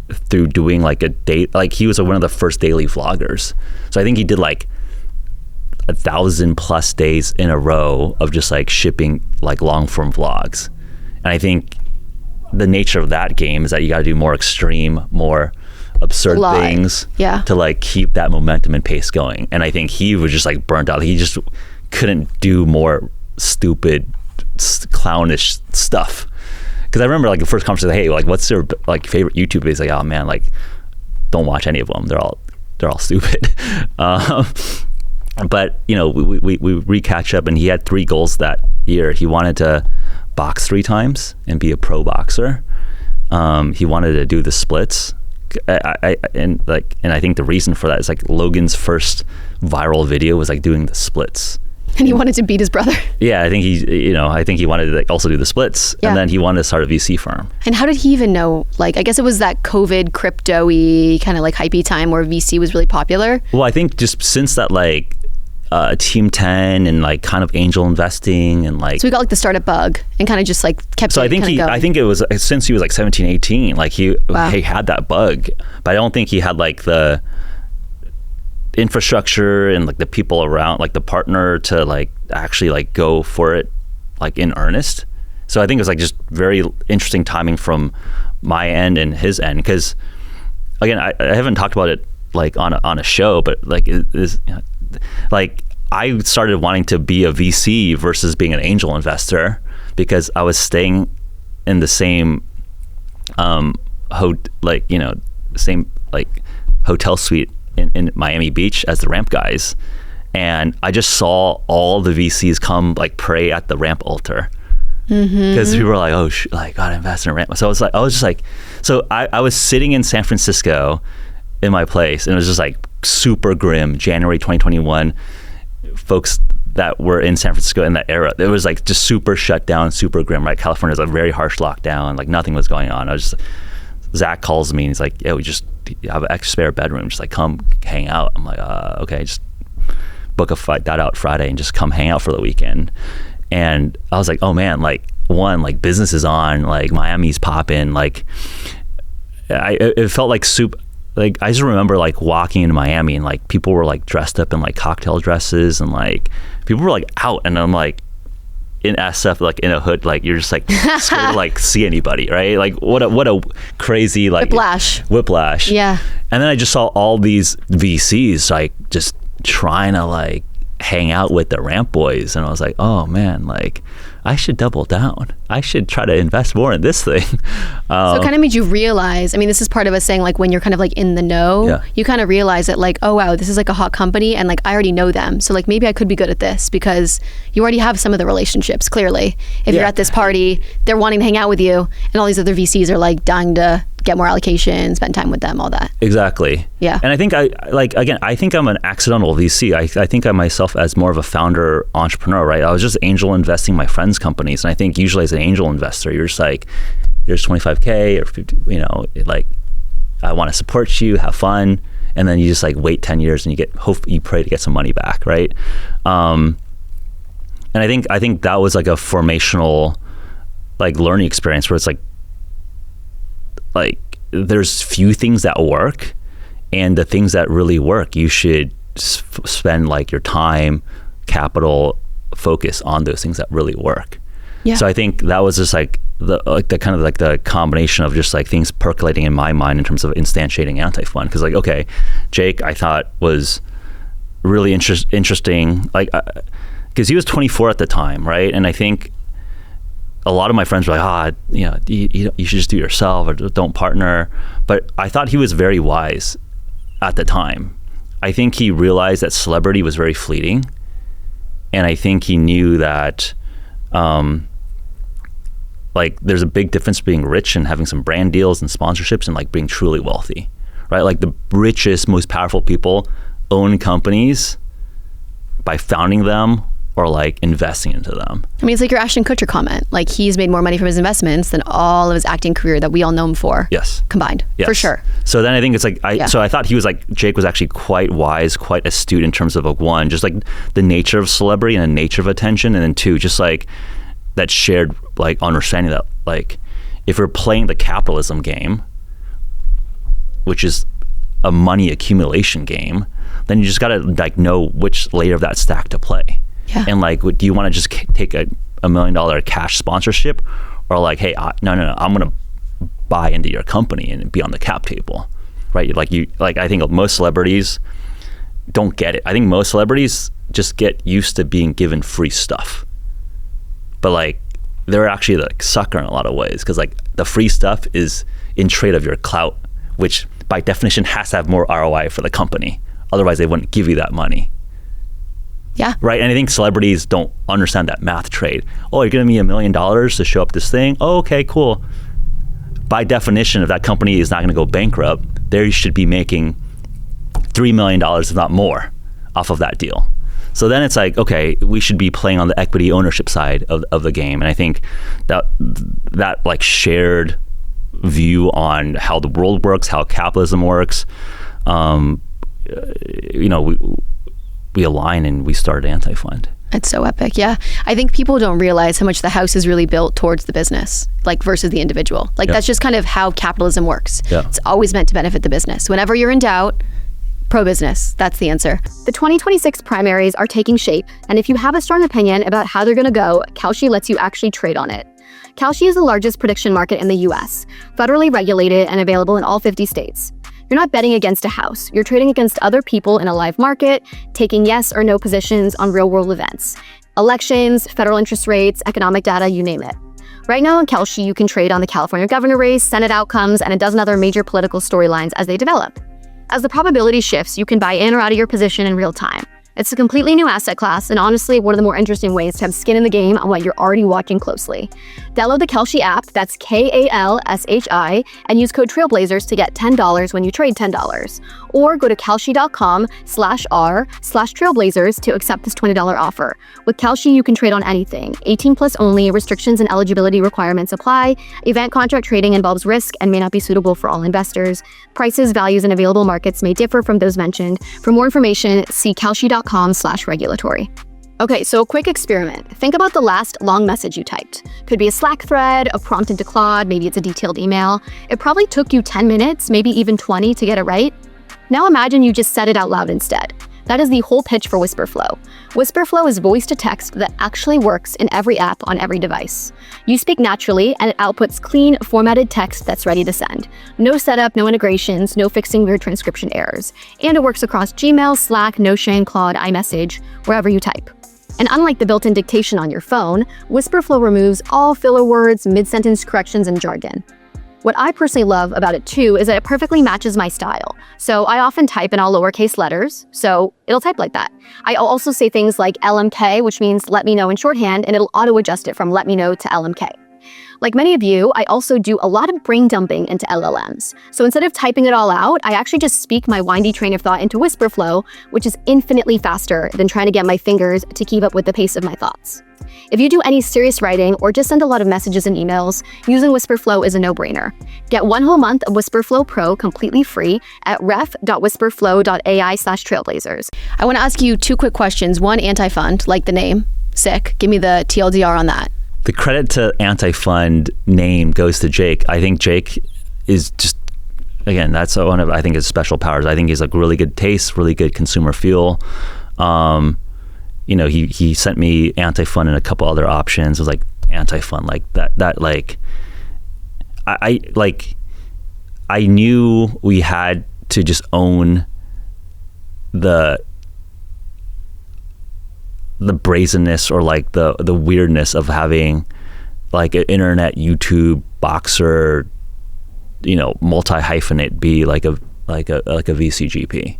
through doing like a date. Like he was one of the first daily vloggers. So I think he did like 1,000+ days in a row of just like shipping like long form vlogs. And I think the nature of that game is that you got to do more extreme, more absurd things to like keep that momentum and pace going. And I think he was just like burnt out. He just couldn't do more stupid, clownish stuff. Because I remember like the first conversation, hey, like what's your like favorite YouTube? He's like, oh man, like don't watch any of them. They're all stupid. But you know, we re-catch up, and he had 3 goals that year. He wanted to box 3 times and be a pro boxer. He wanted to do the splits. And I think the reason for that is like Logan's first viral video was like doing the splits. And he wanted to beat his brother. Yeah, I think he wanted to like also do the splits, and then he wanted to start a VC firm. And how did he even know? Like, I guess it was that COVID crypto-y kind of like hypey time where VC was really popular. Well, I think just since that like Team 10 and like kind of angel investing and like, so we got like the startup bug and kind of just like kept. So I think it was since he was like 17, 18, like he had that bug, but I don't think he had like the infrastructure and like the people around, like the partner to like actually like go for it like in earnest. So I think it was like just very interesting timing from my end and his end, because again, I haven't talked about it like on a show, but like like I started wanting to be a VC versus being an angel investor because I was staying in the same same like hotel suite in Miami Beach as the Ramp guys, and I just saw all the VCs come like pray at the Ramp altar, because people were like, oh like gotta invest in a Ramp. So I was just like, so I was sitting in San Francisco in my place, and it was just like super grim. January 2021, folks that were in San Francisco in that era, it was like just super shut down, super grim, right? California was a very harsh lockdown, like nothing was going on. Zach calls me and he's like, yeah, we just have an extra spare bedroom, just like come hang out. I'm like, okay, just book that out Friday and just come hang out for the weekend. And I was like, oh man, like like business is on, like Miami's popping, like it felt like soup. Like I just remember like walking into Miami and like people were like dressed up in like cocktail dresses, and like people were like out, and I'm like in SF, like in a hood, like you're just like scared to like see anybody, right? Like what a crazy like whiplash. Yeah. And then I just saw all these VCs like just trying to like hang out with the Ramp boys, and I was like, oh man, like I should double down. I should try to invest more in this thing. So it kind of made you realize, I mean, this is part of us saying like when you're kind of like in the know, you kind of realize that like, oh wow, this is like a hot company, and like I already know them. So like maybe I could be good at this, because you already have some of the relationships, clearly. If you're at this party, they're wanting to hang out with you, and all these other VCs are like dying to get more allocation, spend time with them, all that. Exactly. Yeah. And I think I think I'm an accidental VC. I think of myself as more of a founder entrepreneur, right? I was just angel investing my friends' companies. And I think usually as an angel investor, you're just like, here's 25K or 50, you know, like I want to support you, have fun. And then you just like wait 10 years and you pray to get some money back. Right. And I think that was like a formational like learning experience where it's like there's few things that work, and the things that really work, you should spend like your time, capital, focus on those things that really work. Yeah. So I think that was just like the kind of like the combination of just like things percolating in my mind in terms of instantiating Antifund. Because like, okay, Jake, I thought was really interesting, like because he was 24 at the time, right? And I think a lot of my friends were like, you know, you should just do it yourself or don't partner. But I thought he was very wise at the time. I think he realized that celebrity was very fleeting. And I think he knew that like there's a big difference being rich and having some brand deals and sponsorships and like being truly wealthy, right? Like the richest, most powerful people own companies by founding them or like investing into them. I mean, it's like your Ashton Kutcher comment. Like he's made more money from his investments than all of his acting career that we all know him for. Yes. Combined. Yes. For sure. So then I think it's like, so I thought he was like, Jake was actually quite wise, quite astute in terms of like one, just like the nature of celebrity and the nature of attention. And then two, just like that shared like understanding that like, if we're playing the capitalism game, which is a money accumulation game, then you just got to like know which layer of that stack to play. Yeah. And like, do you want to just take a $1 million cash sponsorship, or like, hey, no, I'm going to buy into your company and be on the cap table, right? Like I think most celebrities don't get it. I think most celebrities just get used to being given free stuff, but like they're actually like sucker in a lot of ways, because like the free stuff is in trade of your clout, which by definition has to have more ROI for the company. Otherwise, they wouldn't give you that money. Yeah. Right. And I think celebrities don't understand that math trade. Oh, you're giving me $1 million to show up this thing? Oh, okay, cool. By definition, if that company is not going to go bankrupt, they should be making $3 million, if not more, off of that deal. So then it's like, okay, we should be playing on the equity ownership side of the game. And I think that like shared view on how the world works, how capitalism works, we align and we started Antifund. It's so epic. Yeah. I think people don't realize how much the house is really built towards the business, like versus the individual. Like that's just kind of how capitalism works. Yeah. It's always meant to benefit the business. Whenever you're in doubt, pro-business. That's the answer. The 2026 primaries are taking shape, and if you have a strong opinion about how they're going to go, Kalshi lets you actually trade on it. Kalshi is the largest prediction market in the US, federally regulated and available in all 50 states. You're not betting against a house. You're trading against other people in a live market, taking yes or no positions on real-world events. Elections, federal interest rates, economic data, you name it. Right now on Kalshi, you can trade on the California governor race, Senate outcomes, and a dozen other major political storylines as they develop. As the probability shifts, you can buy in or out of your position in real time. It's a completely new asset class, and honestly, one of the more interesting ways to have skin in the game on what you're already watching closely. Download the Kalshi app, that's KALSHI, and use code Trailblazers to get $10 when you trade $10. Or go to kalshi.com/r/trailblazers to accept this $20 offer. With Kalshi, you can trade on anything. 18 plus only, restrictions and eligibility requirements apply. Event contract trading involves risk and may not be suitable for all investors. Prices, values, and available markets may differ from those mentioned. For more information, see kalshi.com/regulatory. Okay, so a quick experiment. Think about the last long message you typed. Could be a Slack thread, a prompt into Claude, maybe it's a detailed email. It probably took you 10 minutes, maybe even 20 to get it right. Now imagine you just said it out loud instead. That is the whole pitch for Whisperflow. Whisperflow is voice to text that actually works in every app on every device. You speak naturally and it outputs clean, formatted text that's ready to send. No setup, no integrations, no fixing weird transcription errors. And it works across Gmail, Slack, Notion, Claude, iMessage, wherever you type. And unlike the built-in dictation on your phone, Whisperflow removes all filler words, mid-sentence corrections, and jargon. What I personally love about it too is that it perfectly matches my style. So I often type in all lowercase letters, so it'll type like that. I'll also say things like LMK, which means let me know in shorthand, and it'll auto-adjust it from let me know to LMK. Like many of you, I also do a lot of brain dumping into LLMs. So instead of typing it all out, I actually just speak my windy train of thought into Whisperflow, which is infinitely faster than trying to get my fingers to keep up with the pace of my thoughts. If you do any serious writing or just send a lot of messages and emails, using Whisperflow is a no-brainer. Get 1 whole month of Whisperflow Pro completely free at ref.whisperflow.ai/trailblazers. I want to ask you 2 quick questions. One, Antifund, like the name. Sick. Give me the TLDR on that. The credit to Antifund name goes to Jake. I think Jake is just, again, that's one of, I think, his special powers. I think he's like really good taste, really good consumer feel. He sent me Antifund and a couple other options. It was like Antifund, like that like I knew we had to just own the brazenness or like the weirdness of having like an internet YouTube boxer, multi-hyphenate be like a VCGP.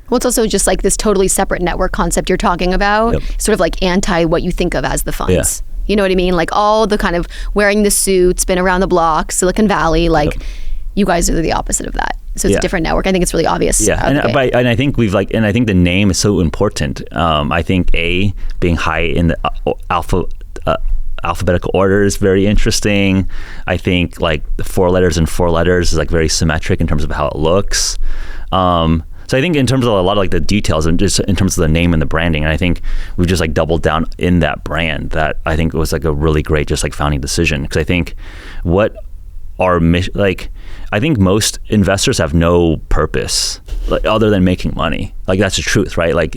Well, it's also just like this totally separate network concept you're talking about, sort of like anti what you think of as the funds. Yeah. You know what I mean? Like all the kind of wearing the suits, been around the block, Silicon Valley, like you guys are the opposite of that. So it's a different network. I think it's really obvious. Yeah, and I think I think the name is so important. I think being high in the alphabetical order is very interesting. I think like the 4 letters and 4 letters is like very symmetric in terms of how it looks. So I think in terms of a lot of like the details and just in terms of the name and the branding, and I think we've just like doubled down in that brand. That I think was like a really great just like founding decision, because I think what our mission, like I think most investors have no purpose like, other than making money. Like that's the truth, right? Like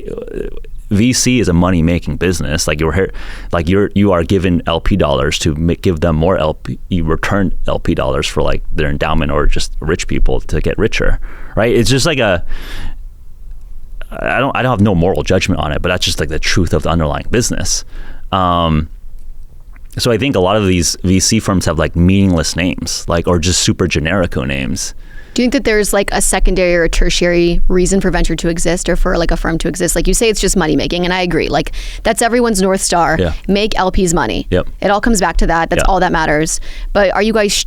VC is a money making business. Like you are given LP dollars to give them more LP. You return LP dollars for like their endowment or just rich people to get richer, right? It's just like I don't have no moral judgment on it, but that's just like the truth of the underlying business. So I think a lot of these VC firms have like meaningless names, like, or just super generico names. Do you think that there's like a secondary or a tertiary reason for venture to exist or for like a firm to exist? Like you say, it's just money making, and I agree. Like that's everyone's North Star. Yeah. Make LPs money. Yep. It all comes back to that. That's all that matters. But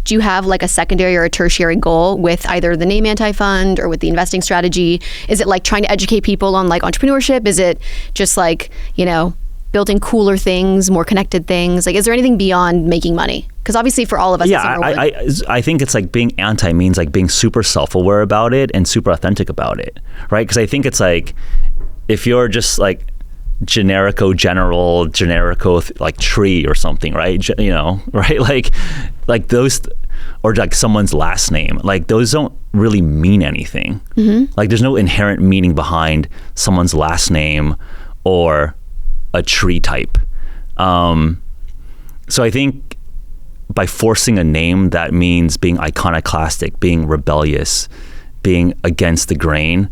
do you have like a secondary or a tertiary goal with either the name Antifund or with the investing strategy? Is it like trying to educate people on like entrepreneurship? Is it just like, building cooler things, more connected things? Like, is there anything beyond making money? Because obviously for all of us, I think it's like being anti means like being super self-aware about it and super authentic about it, right? Because I think it's like if you're just like generico like tree or something, right? Right? Like those, or like someone's last name, like those don't really mean anything. Mm-hmm. Like there's no inherent meaning behind someone's last name or a tree type. So I think by forcing a name that means being iconoclastic, being rebellious, being against the grain,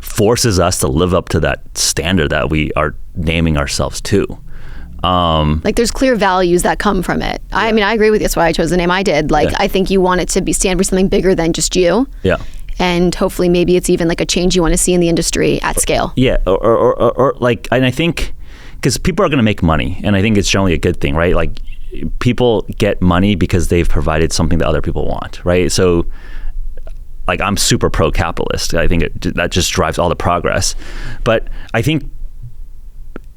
forces us to live up to that standard that we are naming ourselves to. Like there's clear values that come from it. Yeah. I mean, I agree with you. That's why I chose the name I did. Like, I think you want it to stand for something bigger than just you. Yeah. And hopefully maybe it's even like a change you want to see in the industry at scale. Yeah. Or like, and I think, because people are going to make money, and I think it's generally a good thing, right? Like people get money because they've provided something that other people want, right? So like I'm super pro-capitalist. I think that just drives all the progress. But I think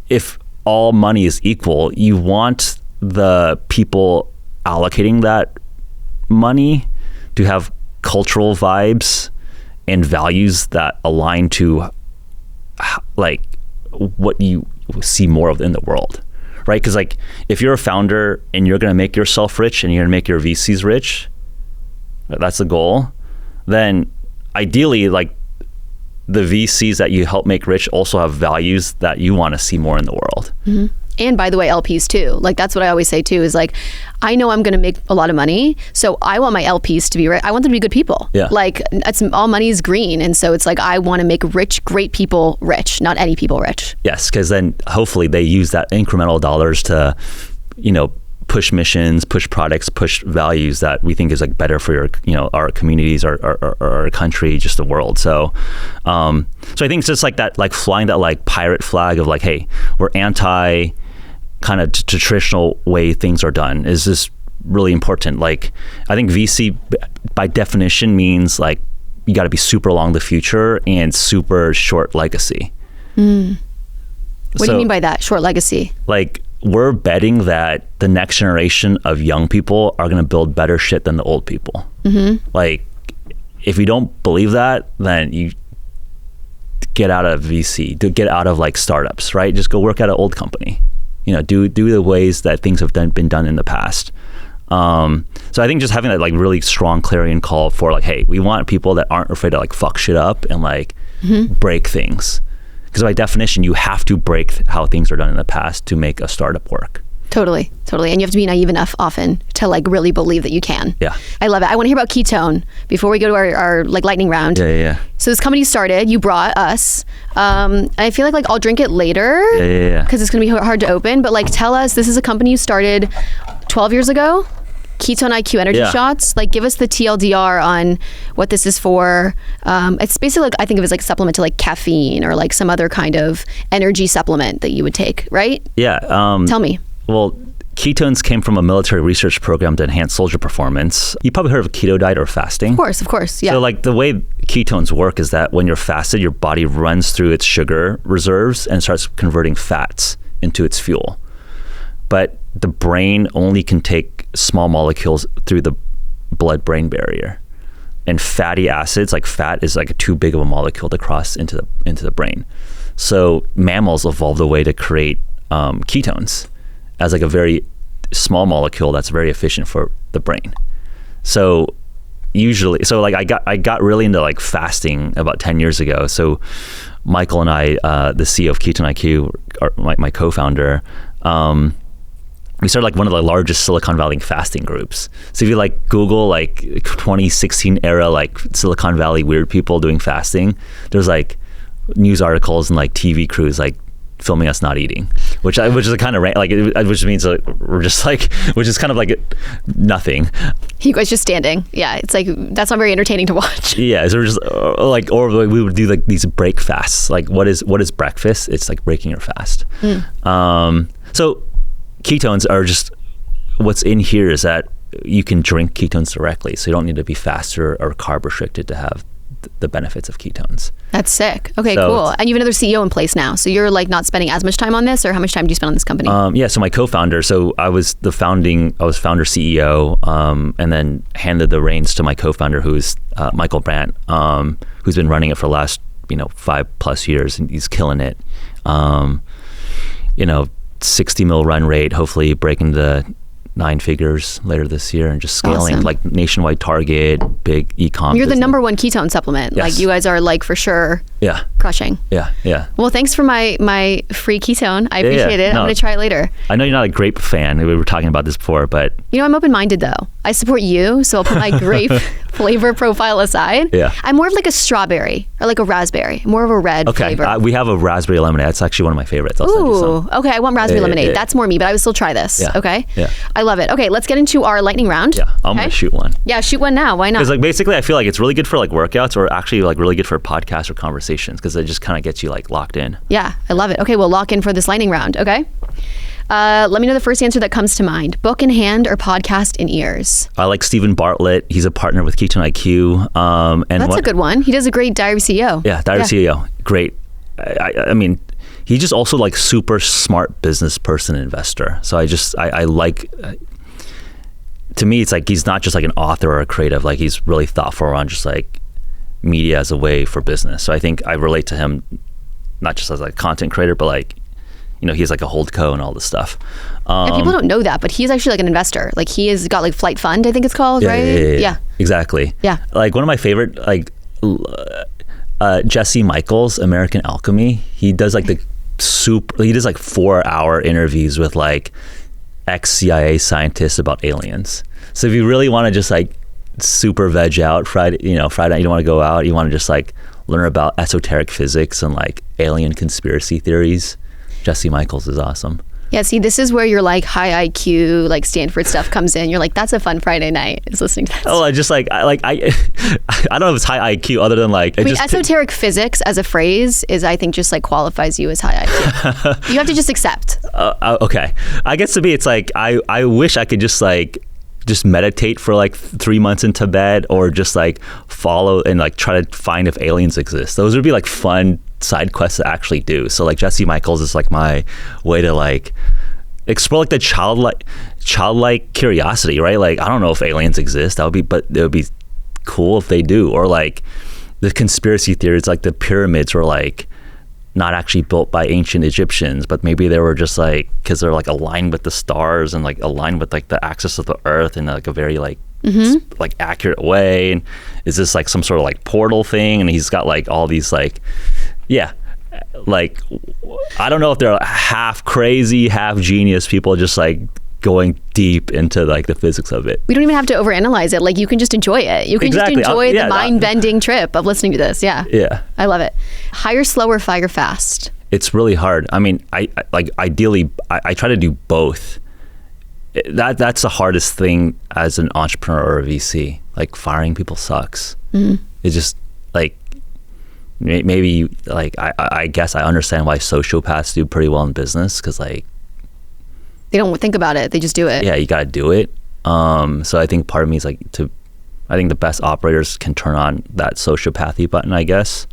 if all money is equal, you want the people allocating that money to have cultural vibes and values that align to like what you see more of in the world, right? Because like if you're a founder and you're going to make yourself rich and you're going to make your VCs rich, that's the goal, then ideally like the VCs that you help make rich also have values that you want to see more in the world. Mm-hmm. And by the way, LPs too. Like that's what I always say too, is like, I know I'm going to make a lot of money, so I want my LPs to be rich. I want them to be good people. Yeah. Like all money is green. And so it's like, I want to make rich, great people rich, not any people rich. Yes. Because then hopefully they use that incremental dollars to, push missions, push products, push values that we think is like better for our communities, our country, just the world. So I think it's just like that, like flying that like pirate flag of like, hey, we're anti kind of traditional way things are done is just really important. Like I think VC by definition means like you got to be super long the future and super short legacy. What do you mean by that, short legacy? Like we're betting that the next generation of young people are going to build better shit than the old people. Mm-hmm. Like if you don't believe that, then you get out of VC, get out of like startups, right? Just go work at an old company. Do the ways that things have been done in the past. So I think just having that like really strong clarion call for like, hey, we want people that aren't afraid to like fuck shit up and like break things. Because by definition, you have to break how things are done in the past to make a startup work. Totally. And you have to be naive enough often to like really believe that you can. Yeah. I love it. I want to hear about Ketone before we go to our like lightning round. Yeah. So this company started, you brought us. I feel like I'll drink it later. Yeah. Because it's going to be hard to open. But like tell us, this is a company you started 12 years ago? Ketone-IQ energy shots. Like give us the TLDR on what this is for. It's basically like, I think of it as like supplement to like caffeine or like some other kind of energy supplement that you would take, right? Yeah. Tell me. Well, ketones came from a military research program to enhance soldier performance. You probably heard of keto diet or fasting. Of course. Yeah. So like the way ketones work is that when you're fasted, your body runs through its sugar reserves and starts converting fats into its fuel. But the brain only can take small molecules through the blood-brain barrier. And fatty acids, like fat, is like too big of a molecule to cross into the brain. So mammals evolved a way to create ketones as like a very small molecule that's very efficient for the brain. So usually, so like I got really into like fasting about 10 years ago. So Michael and I, the CEO of Ketone-IQ, my co-founder, we started like one of the largest Silicon Valley fasting groups. So if you like Google like 2016 era like Silicon Valley weird people doing fasting, there's like news articles and like TV crews like filming us not eating, which is a kind of like, which means we're just like, which is kind of like nothing. You guys just standing. Yeah, it's like that's not very entertaining to watch. Yeah, so we're just or we would do like these break fasts. Like what is breakfast? It's like breaking your fast. So ketones are just, what's in here is that you can drink ketones directly, so you don't need to be fasted or carb restricted to have the benefits of ketones. That's sick. Okay, so cool. And you have another CEO in place now, so you're like not spending as much time on this, or how much time do you spend on this company? Yeah, so my co-founder, so I was founder CEO, and then handed the reins to my co-founder, who's Michael Brandt, who's been running it for the last 5+ years, and he's killing it. 60 mil run rate, hopefully breaking the 9 figures later this year, and just scaling. Awesome. Like nationwide target, big e-com. You're the number 1 ketone supplement. Yes. Like you guys are like for sure crushing. Yeah. Well, thanks for my free ketone. I appreciate it. No, I'm going to try it later. I know you're not a grape fan. We were talking about this before, but I'm open-minded though. I support you, so I'll put my grape flavor profile aside. Yeah. I'm more of like a strawberry or like a raspberry. More of a red flavor. We have a raspberry lemonade. It's actually one of my favorites. I'll send you some. Okay. I want raspberry lemonade. Yeah. That's more me, but I would still try this. Yeah. Okay. Yeah. I love it. Okay, let's get into our lightning round. Yeah, I'm gonna shoot one. Yeah, shoot one now. Why not? Because like basically, I feel like it's really good for like workouts, or actually like really good for podcasts or conversations, because it just kind of gets you like locked in. Yeah, I love it. Okay, we'll lock in for this lightning round. Okay. Let me know the first answer that comes to mind. Book in hand or podcast in ears? I like Stephen Bartlett. He's a partner with Ketone-IQ. And that's a good one. He does a great Diary of CEO. Yeah, Diary of CEO. Great. I mean, he's just also like super smart business person, investor. So I like, to me, it's like he's not just like an author or a creative. Like he's really thoughtful around just like media as a way for business. So I think I relate to him not just as like a content creator, but like, he's like a holdco and all this stuff. And people don't know that, but he's actually like an investor. Like he has got like Flight Fund, I think it's called, right? Yeah. Exactly. Yeah. Like one of my favorite, like Jesse Michaels, American Alchemy. He does like he does like 4-hour interviews with like ex-CIA scientists about aliens. So if you really want to just like super veg out Friday night, you don't want to go out, you want to just like learn about esoteric physics and like alien conspiracy theories, Jesse Michaels is awesome. Yeah, see, this is where your like high IQ, like Stanford stuff comes in. You're like, that's a fun Friday night, is listening to that. Oh, I just like, I don't know if it's high IQ other than like. Esoteric physics as a phrase is, I think, just like qualifies you as high IQ. You have to just accept. Okay. I guess to me, it's like, I wish I could just meditate for like 3 months in Tibet, or just like follow and like try to find if aliens exist. Those would be like fun side quests to actually do. So like Jesse Michaels is like my way to like explore like the childlike curiosity, right? Like I don't know if aliens exist. But it would be cool if they do. Or like the conspiracy theories, like the pyramids were like not actually built by ancient Egyptians, but maybe they were just like, because they're like aligned with the stars and like aligned with like the axis of the earth in like a very like like accurate way. And is this like some sort of like portal thing? And he's got like all these like, like I don't know if they're half crazy, half genius people just like going deep into like the physics of it. We don't even have to overanalyze it. Like you can just enjoy it. You can just enjoy the mind-bending trip of listening to this. Yeah. I love it. Hire slow or fire fast? It's really hard. I mean, I like ideally I try to do both. That's the hardest thing as an entrepreneur or a VC. Like firing people sucks. It's just like maybe like I guess I understand why sociopaths do pretty well in business, because like they don't think about it, they just do it. Yeah, you gotta do it. So I think part of me is like I think the best operators can turn on that sociopathy button, I guess.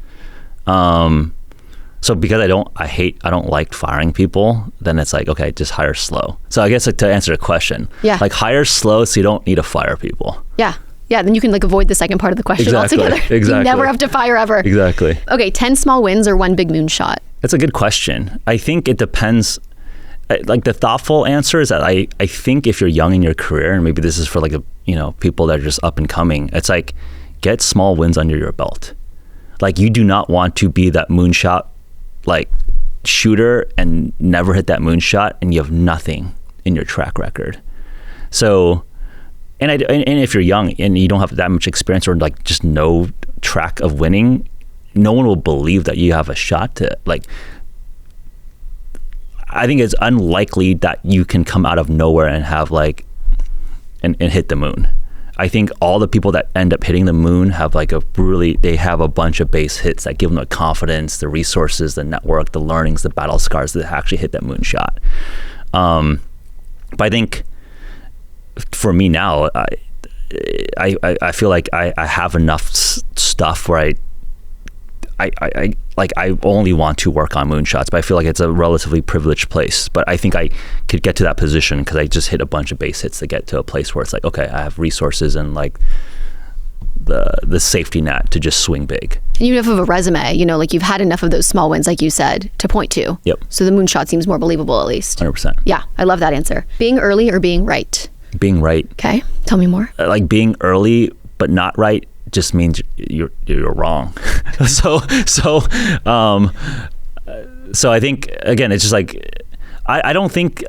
So because I don't like firing people, then it's like, okay, just hire slow. So I guess like, to answer the question, like hire slow so you don't need to fire people. Yeah, then you can like avoid the second part of the question altogether. Exactly. You never have to fire ever. Exactly. Okay, 10 small wins or 1 big moonshot? That's a good question. I think it depends. like the thoughtful answer is that I think if you're young in your career, and maybe this is for like people that are just up and coming, it's like get small wins under your belt. Like you do not want to be that moonshot like shooter and never hit that moonshot and you have nothing in your track record. So, and if you're young and you don't have that much experience or like just no track of winning, no one will believe that you have a shot to like. I think it's unlikely that you can come out of nowhere and have like and hit the moon. I think all the people that end up hitting the moon have like they have a bunch of base hits that give them the confidence, the resources, the network, the learnings, the battle scars that actually hit that moonshot. But I think for me now, I feel like I have enough stuff where I only want to work on moonshots, but I feel like it's a relatively privileged place. But I think I could get to that position because I just hit a bunch of base hits to get to a place where it's like, okay, I have resources and like the safety net to just swing big. And you have a resume, like you've had enough of those small wins, like you said, to point to. Yep. So the moonshot seems more believable at least. 100%. Yeah, I love that answer. Being early or being right? Being right. Okay, tell me more. Like being early but not right just means you're wrong. So I think again, it's just like I think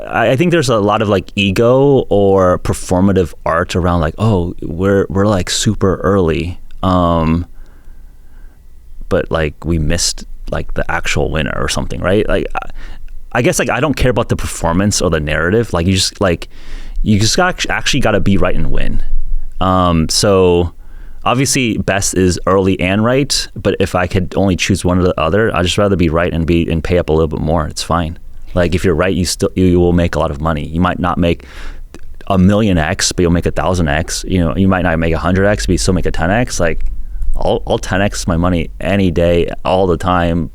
there's a lot of like ego or performative art around like, oh, we're like super early, but like we missed like the actual winner or something, right? Like I guess like I don't care about the performance or the narrative. Like you just actually got to be right and win. So obviously best is early and right, but if I could only choose one or the other, I'd just rather be right and pay up a little bit more. It's fine. Like if you're right, you will make a lot of money. You might not make 1,000,000x, but you'll make 1,000x. You might not make 100x, but you still make a 10x. Like I'll 10x my money any day, all the time.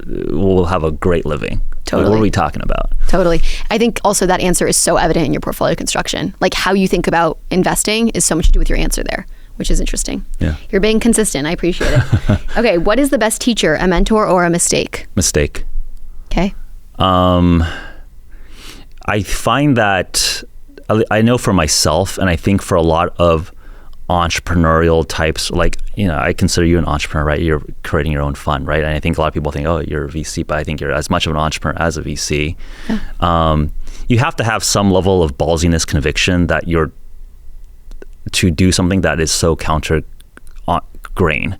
We'll have a great living. Totally. Like, what are we talking about? Totally. I think also that answer is so evident in your portfolio construction. Like how you think about investing is so much to do with your answer there, which is interesting. Yeah. You're being consistent. I appreciate it. Okay. What is the best teacher, a mentor or a mistake? Mistake. Okay. I find that I know for myself, and I think for a lot of entrepreneurial types, like, I consider you an entrepreneur, right? You're creating your own fund, right? And I think a lot of people think, oh, you're a VC, but I think you're as much of an entrepreneur as a VC. Yeah. You have to have some level of ballsiness, conviction that you're to do something that is so counter grain.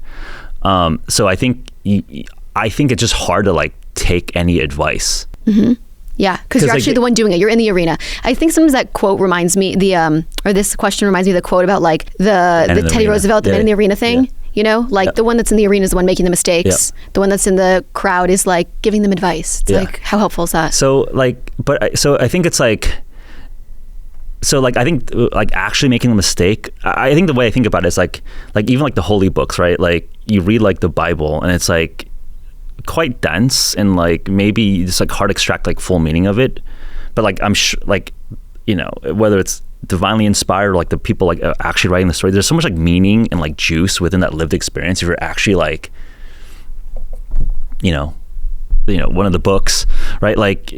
So I think it's just hard to like take any advice. Mm-hmm. Yeah, because you're actually the one doing it. You're in the arena. I think sometimes that quote reminds me or this question reminds me of the quote about like the Teddy Roosevelt, the man in the arena thing. Yeah. The one that's in the arena is the one making the mistakes. Yeah. The one that's in the crowd is like giving them advice. It's like, how helpful is that? So I think it's like, I think like actually making a mistake, I think the way I think about it is like even like the holy books, right? Like you read like the Bible and it's like quite dense and like maybe it's like hard to extract like full meaning of it, but like I'm sure like whether it's divinely inspired or like the people like actually writing the story, there's so much like meaning and like juice within that lived experience if you're actually like one of the books, right? Like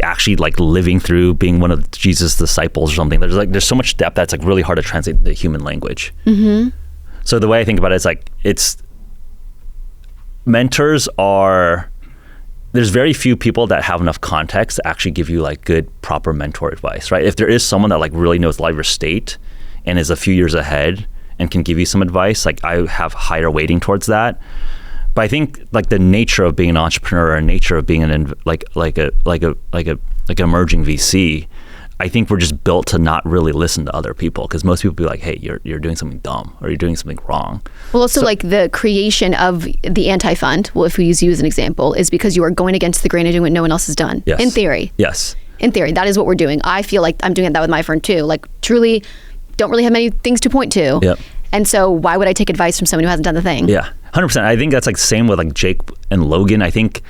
actually like living through being one of Jesus' disciples or something. There's so much depth that's like really hard to translate into human language. Mm-hmm. So the way I think about it is like mentors there's very few people that have enough context to actually give you like good, proper mentor advice, right? If there is someone that like really knows a lot of your state and is a few years ahead and can give you some advice, like I have higher weighting towards that. But I think like the nature of being an entrepreneur and nature of being an emerging VC, I think we're just built to not really listen to other people because most people be like, hey, you're doing something dumb or you're doing something wrong. Well, also like the creation of the Antifund, well, if we use you as an example, is because you are going against the grain and doing what no one else has done. Yes. In theory. Yes. In theory, that is what we're doing. I feel like I'm doing that with my firm too. Like truly don't really have many things to point to. Yep. And so why would I take advice from someone who hasn't done the thing? Yeah, 100%. I think that's like same with like Jake and Logan. I think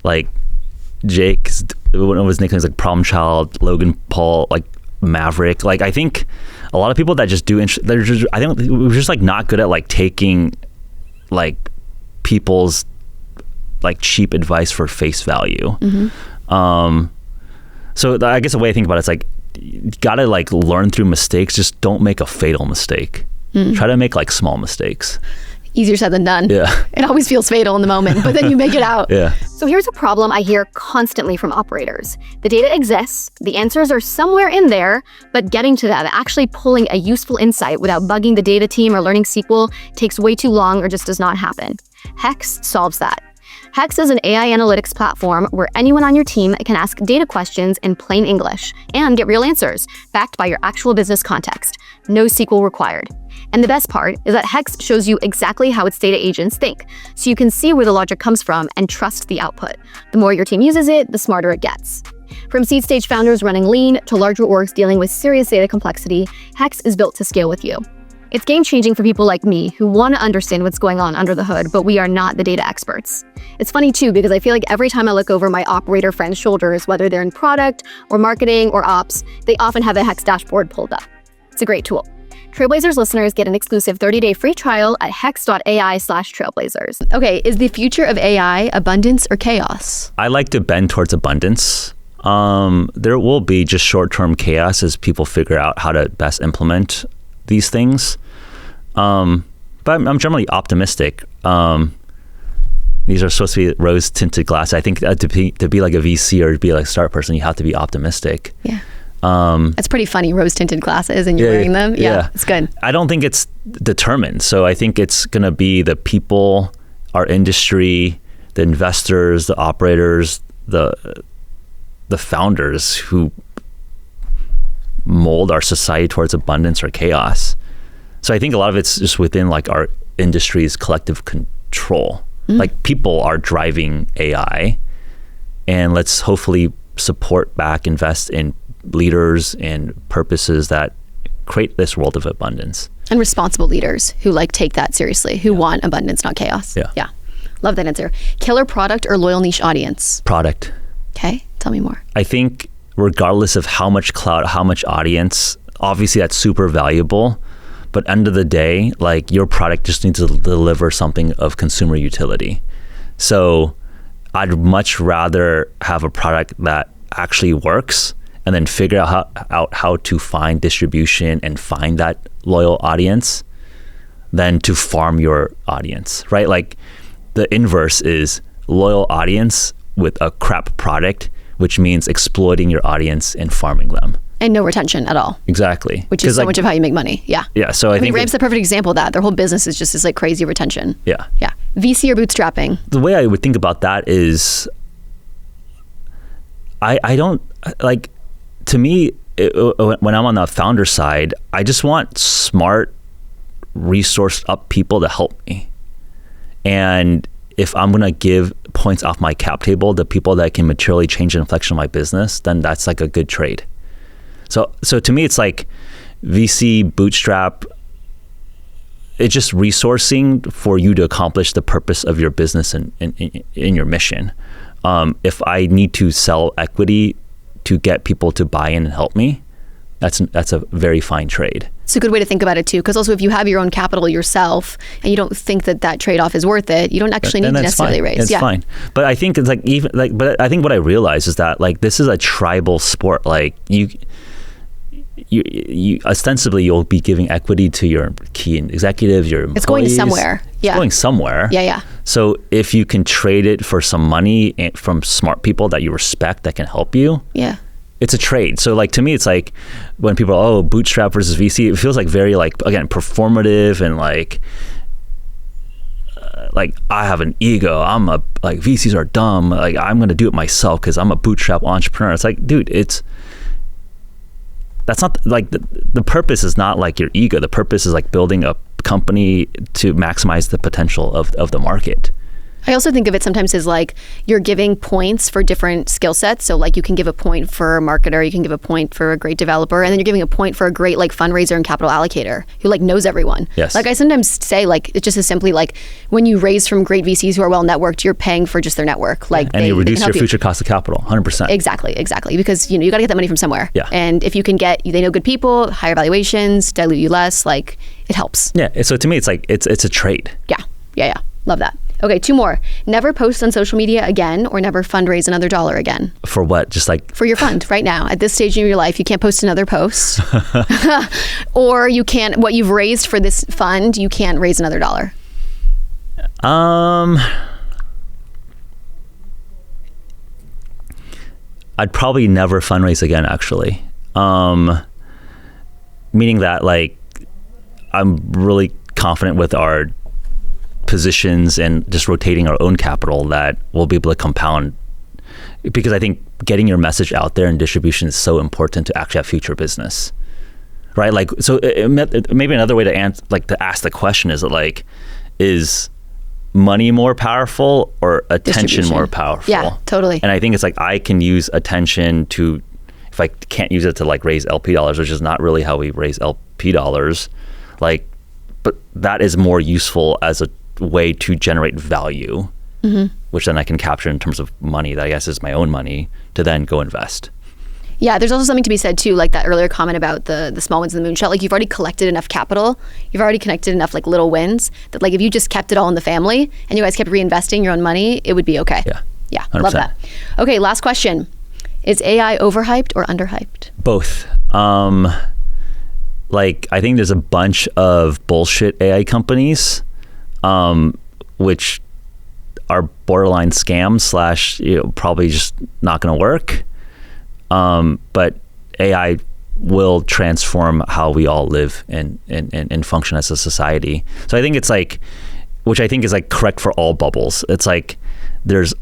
like Jake, one of his nicknames like Problem Child, Logan Paul, like Maverick. Like I think a lot of people that just do, I think we're just like not good at like taking like people's like cheap advice for face value. Mm-hmm. So I guess the way I think about it is like, you gotta like learn through mistakes. Just don't make a fatal mistake. Try to make like small mistakes. Easier said than done. Yeah. It always feels fatal in the moment, but then you make it out. Yeah. So here's a problem I hear constantly from operators. The data exists, the answers are somewhere in there, but getting to them, actually pulling a useful insight without bugging the data team or learning SQL takes way too long or just does not happen. Hex solves that. Hex is an AI analytics platform where anyone on your team can ask data questions in plain English and get real answers, backed by your actual business context. No SQL required. And the best part is that Hex shows you exactly how its data agents think, so you can see where the logic comes from and trust the output. The more your team uses it, the smarter it gets. From seed stage founders running lean to larger orgs dealing with serious data complexity, Hex is built to scale with you. It's game-changing for people like me who want to understand what's going on under the hood, but we are not the data experts. It's funny too, because I feel like every time I look over my operator friends' shoulders, whether they're in product or marketing or ops, they often have a Hex dashboard pulled up. It's a great tool. Trailblazers listeners get an exclusive 30-day free trial at hex.ai/trailblazers. Okay, is the future of AI abundance or chaos? I like to bend towards abundance. There will be just short-term chaos as people figure out how to best implement these things. But I'm generally optimistic. These are supposed to be rose-tinted glasses. I think to be like a VC or to be like a startup person, you have to be optimistic. Yeah. It's pretty funny, rose-tinted glasses, and you're wearing them. Yeah, it's good. I don't think it's determined. So I think it's going to be the people, our industry, the investors, the operators, the founders who mold our society towards abundance or chaos. So I think a lot of it's just within like our industry's collective control. Like people are driving AI, and let's hopefully support back, invest in leaders and purposes that create this world of abundance. And responsible leaders who like take that seriously, who want abundance, not chaos. Yeah. Love that answer. Killer product or loyal niche audience? Product. Okay, tell me more. I think regardless of how much clout, how much audience, obviously that's super valuable. But end of the day, like your product just needs to deliver something of consumer utility. So I'd much rather have a product that actually works and then figure out how to find distribution and find that loyal audience than to farm your audience, right? Like the inverse is loyal audience with a crap product, which means exploiting your audience and farming them. And no retention at all. Exactly. Which is so much of how you make money. Yeah. Yeah. So I think Ramp's the perfect example of that. Their whole business is just this like crazy retention. Yeah. Yeah. VC or bootstrapping? The way I would think about that is I don't like, to me, when I'm on the founder side, I just want smart, resourced up people to help me. And if I'm going to give points off my cap table to people that can materially change the inflection of my business, then that's like a good trade. So to me, it's like VC, bootstrap, it's just resourcing for you to accomplish the purpose of your business and in your mission. If I need to sell equity to get people to buy in and help me, that's a very fine trade. It's a good way to think about it too, because also if you have your own capital yourself and you don't think that trade-off is worth it, you don't actually need to necessarily raise. It's fine. But I think it's like but I think what I realize is that like this is a tribal sport. Like you ostensibly you'll be giving equity to your key executives, your employees. It's going somewhere. Yeah. It's going somewhere. Yeah. So if you can trade it for some money from smart people that you respect that can help you. Yeah. It's a trade. So like to me, it's like when people are, bootstrap versus VC, it feels like very like, again, performative and like I have an ego. like VCs are dumb. Like I'm going to do it myself because I'm a bootstrap entrepreneur. It's like, dude, that's not like the purpose is not like your ego. The purpose is like building a company to maximize the potential of the market. I also think of it sometimes as like you're giving points for different skill sets. So like you can give a point for a marketer, you can give a point for a great developer, and then you're giving a point for a great like fundraiser and capital allocator who like knows everyone. Yes. Like I sometimes say like it's just as simply like when you raise from great VCs who are well networked, you're paying for just their network. Like and you reduce your future cost of capital, 100%. Exactly. Because you got to get that money from somewhere. Yeah. And if you can they know good people, higher valuations, dilute you less, like it helps. Yeah. So to me, it's like it's a trade. Yeah. Love that. Okay, 2 more. Never post on social media again, or never fundraise another dollar again. For what? Just like for your fund right now. At this stage in your life, you can't post another post. Or you can't, what you've raised for this fund, you can't raise another dollar. I'd probably never fundraise again, actually. Meaning that, like, I'm really confident with our positions and just rotating our own capital that we'll be able to compound, because I think getting your message out there and distribution is so important to actually have future business, right? Like, so maybe another way to ask the question is that, like, is money more powerful or attention more powerful? Yeah, totally. And I think it's like, I can use attention to, if I can't use it to like raise LP dollars, which is not really how we raise LP dollars, like, but that is more useful as a way to generate value, which then I can capture in terms of money that I guess is my own money to then go invest. Yeah, there's also something to be said too, like that earlier comment about the small wins in the moonshot. Like, you've already collected enough capital, you've already connected enough like little wins that, like, if you just kept it all in the family and you guys kept reinvesting your own money, it would be okay. Yeah, 100%. Love that. Okay, last question. Is AI overhyped or underhyped? Both. Like, I think there's a bunch of bullshit AI companies, which are borderline scams / probably just not going to work. But AI will transform how we all live and function as a society. So I think it's like, which I think is like correct for all bubbles. It's like there's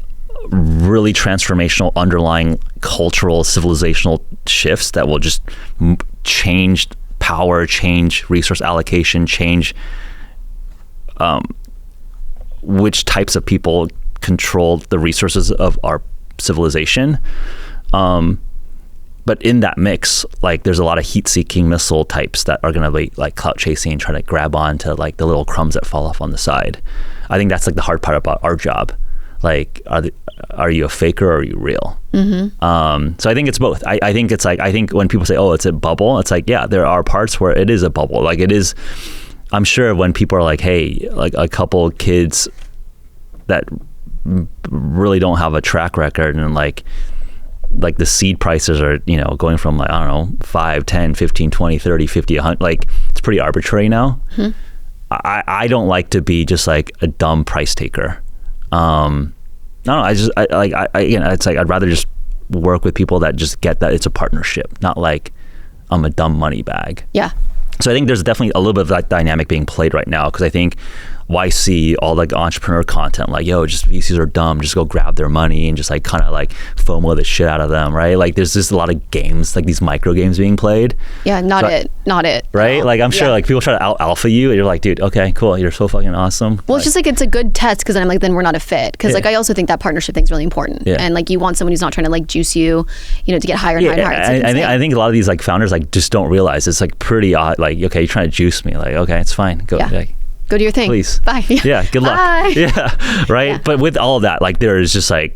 really transformational underlying cultural civilizational shifts that will just change power, change resource allocation, change which types of people control the resources of our civilization. But in that mix, like, there's a lot of heat-seeking missile types that are going to be like clout chasing and trying to grab onto like the little crumbs that fall off on the side. I think that's like the hard part about our job. Like, are you a faker or are you real? So I think it's both. I think it's like, I think when people say, oh, it's a bubble, it's like, yeah, there are parts where it is a bubble. Like, it is, I'm sure when people are like, hey, like a couple kids that really don't have a track record and like the seed prices are, going from like, I don't know, 5, 10, 15, 20, 30, 50, 100, like, it's pretty arbitrary now. I don't like to be just like a dumb price taker. No, it's like, I'd rather just work with people that just get that it's a partnership, not like I'm a dumb money bag. Yeah. So I think there's definitely a little bit of that dynamic being played right now, because I think YC, all like entrepreneur content, like, yo, just VCs are dumb, just go grab their money and just like kind of like FOMO the shit out of them, right? Like, there's just a lot of games, like these micro games being played. Yeah, not it. Right? Like, I'm sure like people try to out alpha you and you're like, dude, okay, cool, you're so fucking awesome. Well, it's just like, it's a good test, because then I'm like, then we're not a fit. Because like, I also think that partnership thing's really important. And like, you want someone who's not trying to like juice you, to get higher and higher and higher. I think a lot of these like founders like just don't realize it's like pretty odd. Like, okay, you're trying to juice me. Like, okay, it's fine. Go. Yeah. Like, go do your thing. Please. Bye. Yeah. Good luck. Bye. Yeah. Right. Yeah. But with all of that, like, there is just like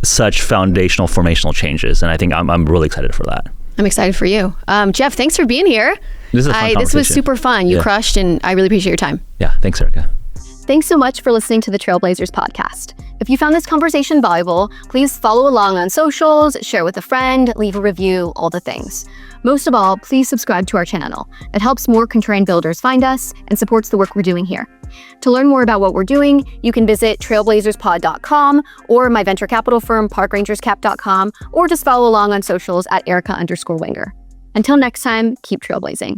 such foundational, formational changes, and I think I'm really excited for that. I'm excited for you, Geoff. Thanks for being here. This is a fun conversation. This was super fun. You crushed, and I really appreciate your time. Yeah. Thanks, Erica. Thanks so much for listening to the Trailblazers podcast. If you found this conversation valuable, please follow along on socials, share with a friend, leave a review, all the things. Most of all, please subscribe to our channel. It helps more contrarian builders find us and supports the work we're doing here. To learn more about what we're doing, you can visit trailblazerspod.com or my venture capital firm, parkrangerscap.com, or just follow along on socials at Erica_Winger. Until next time, keep trailblazing.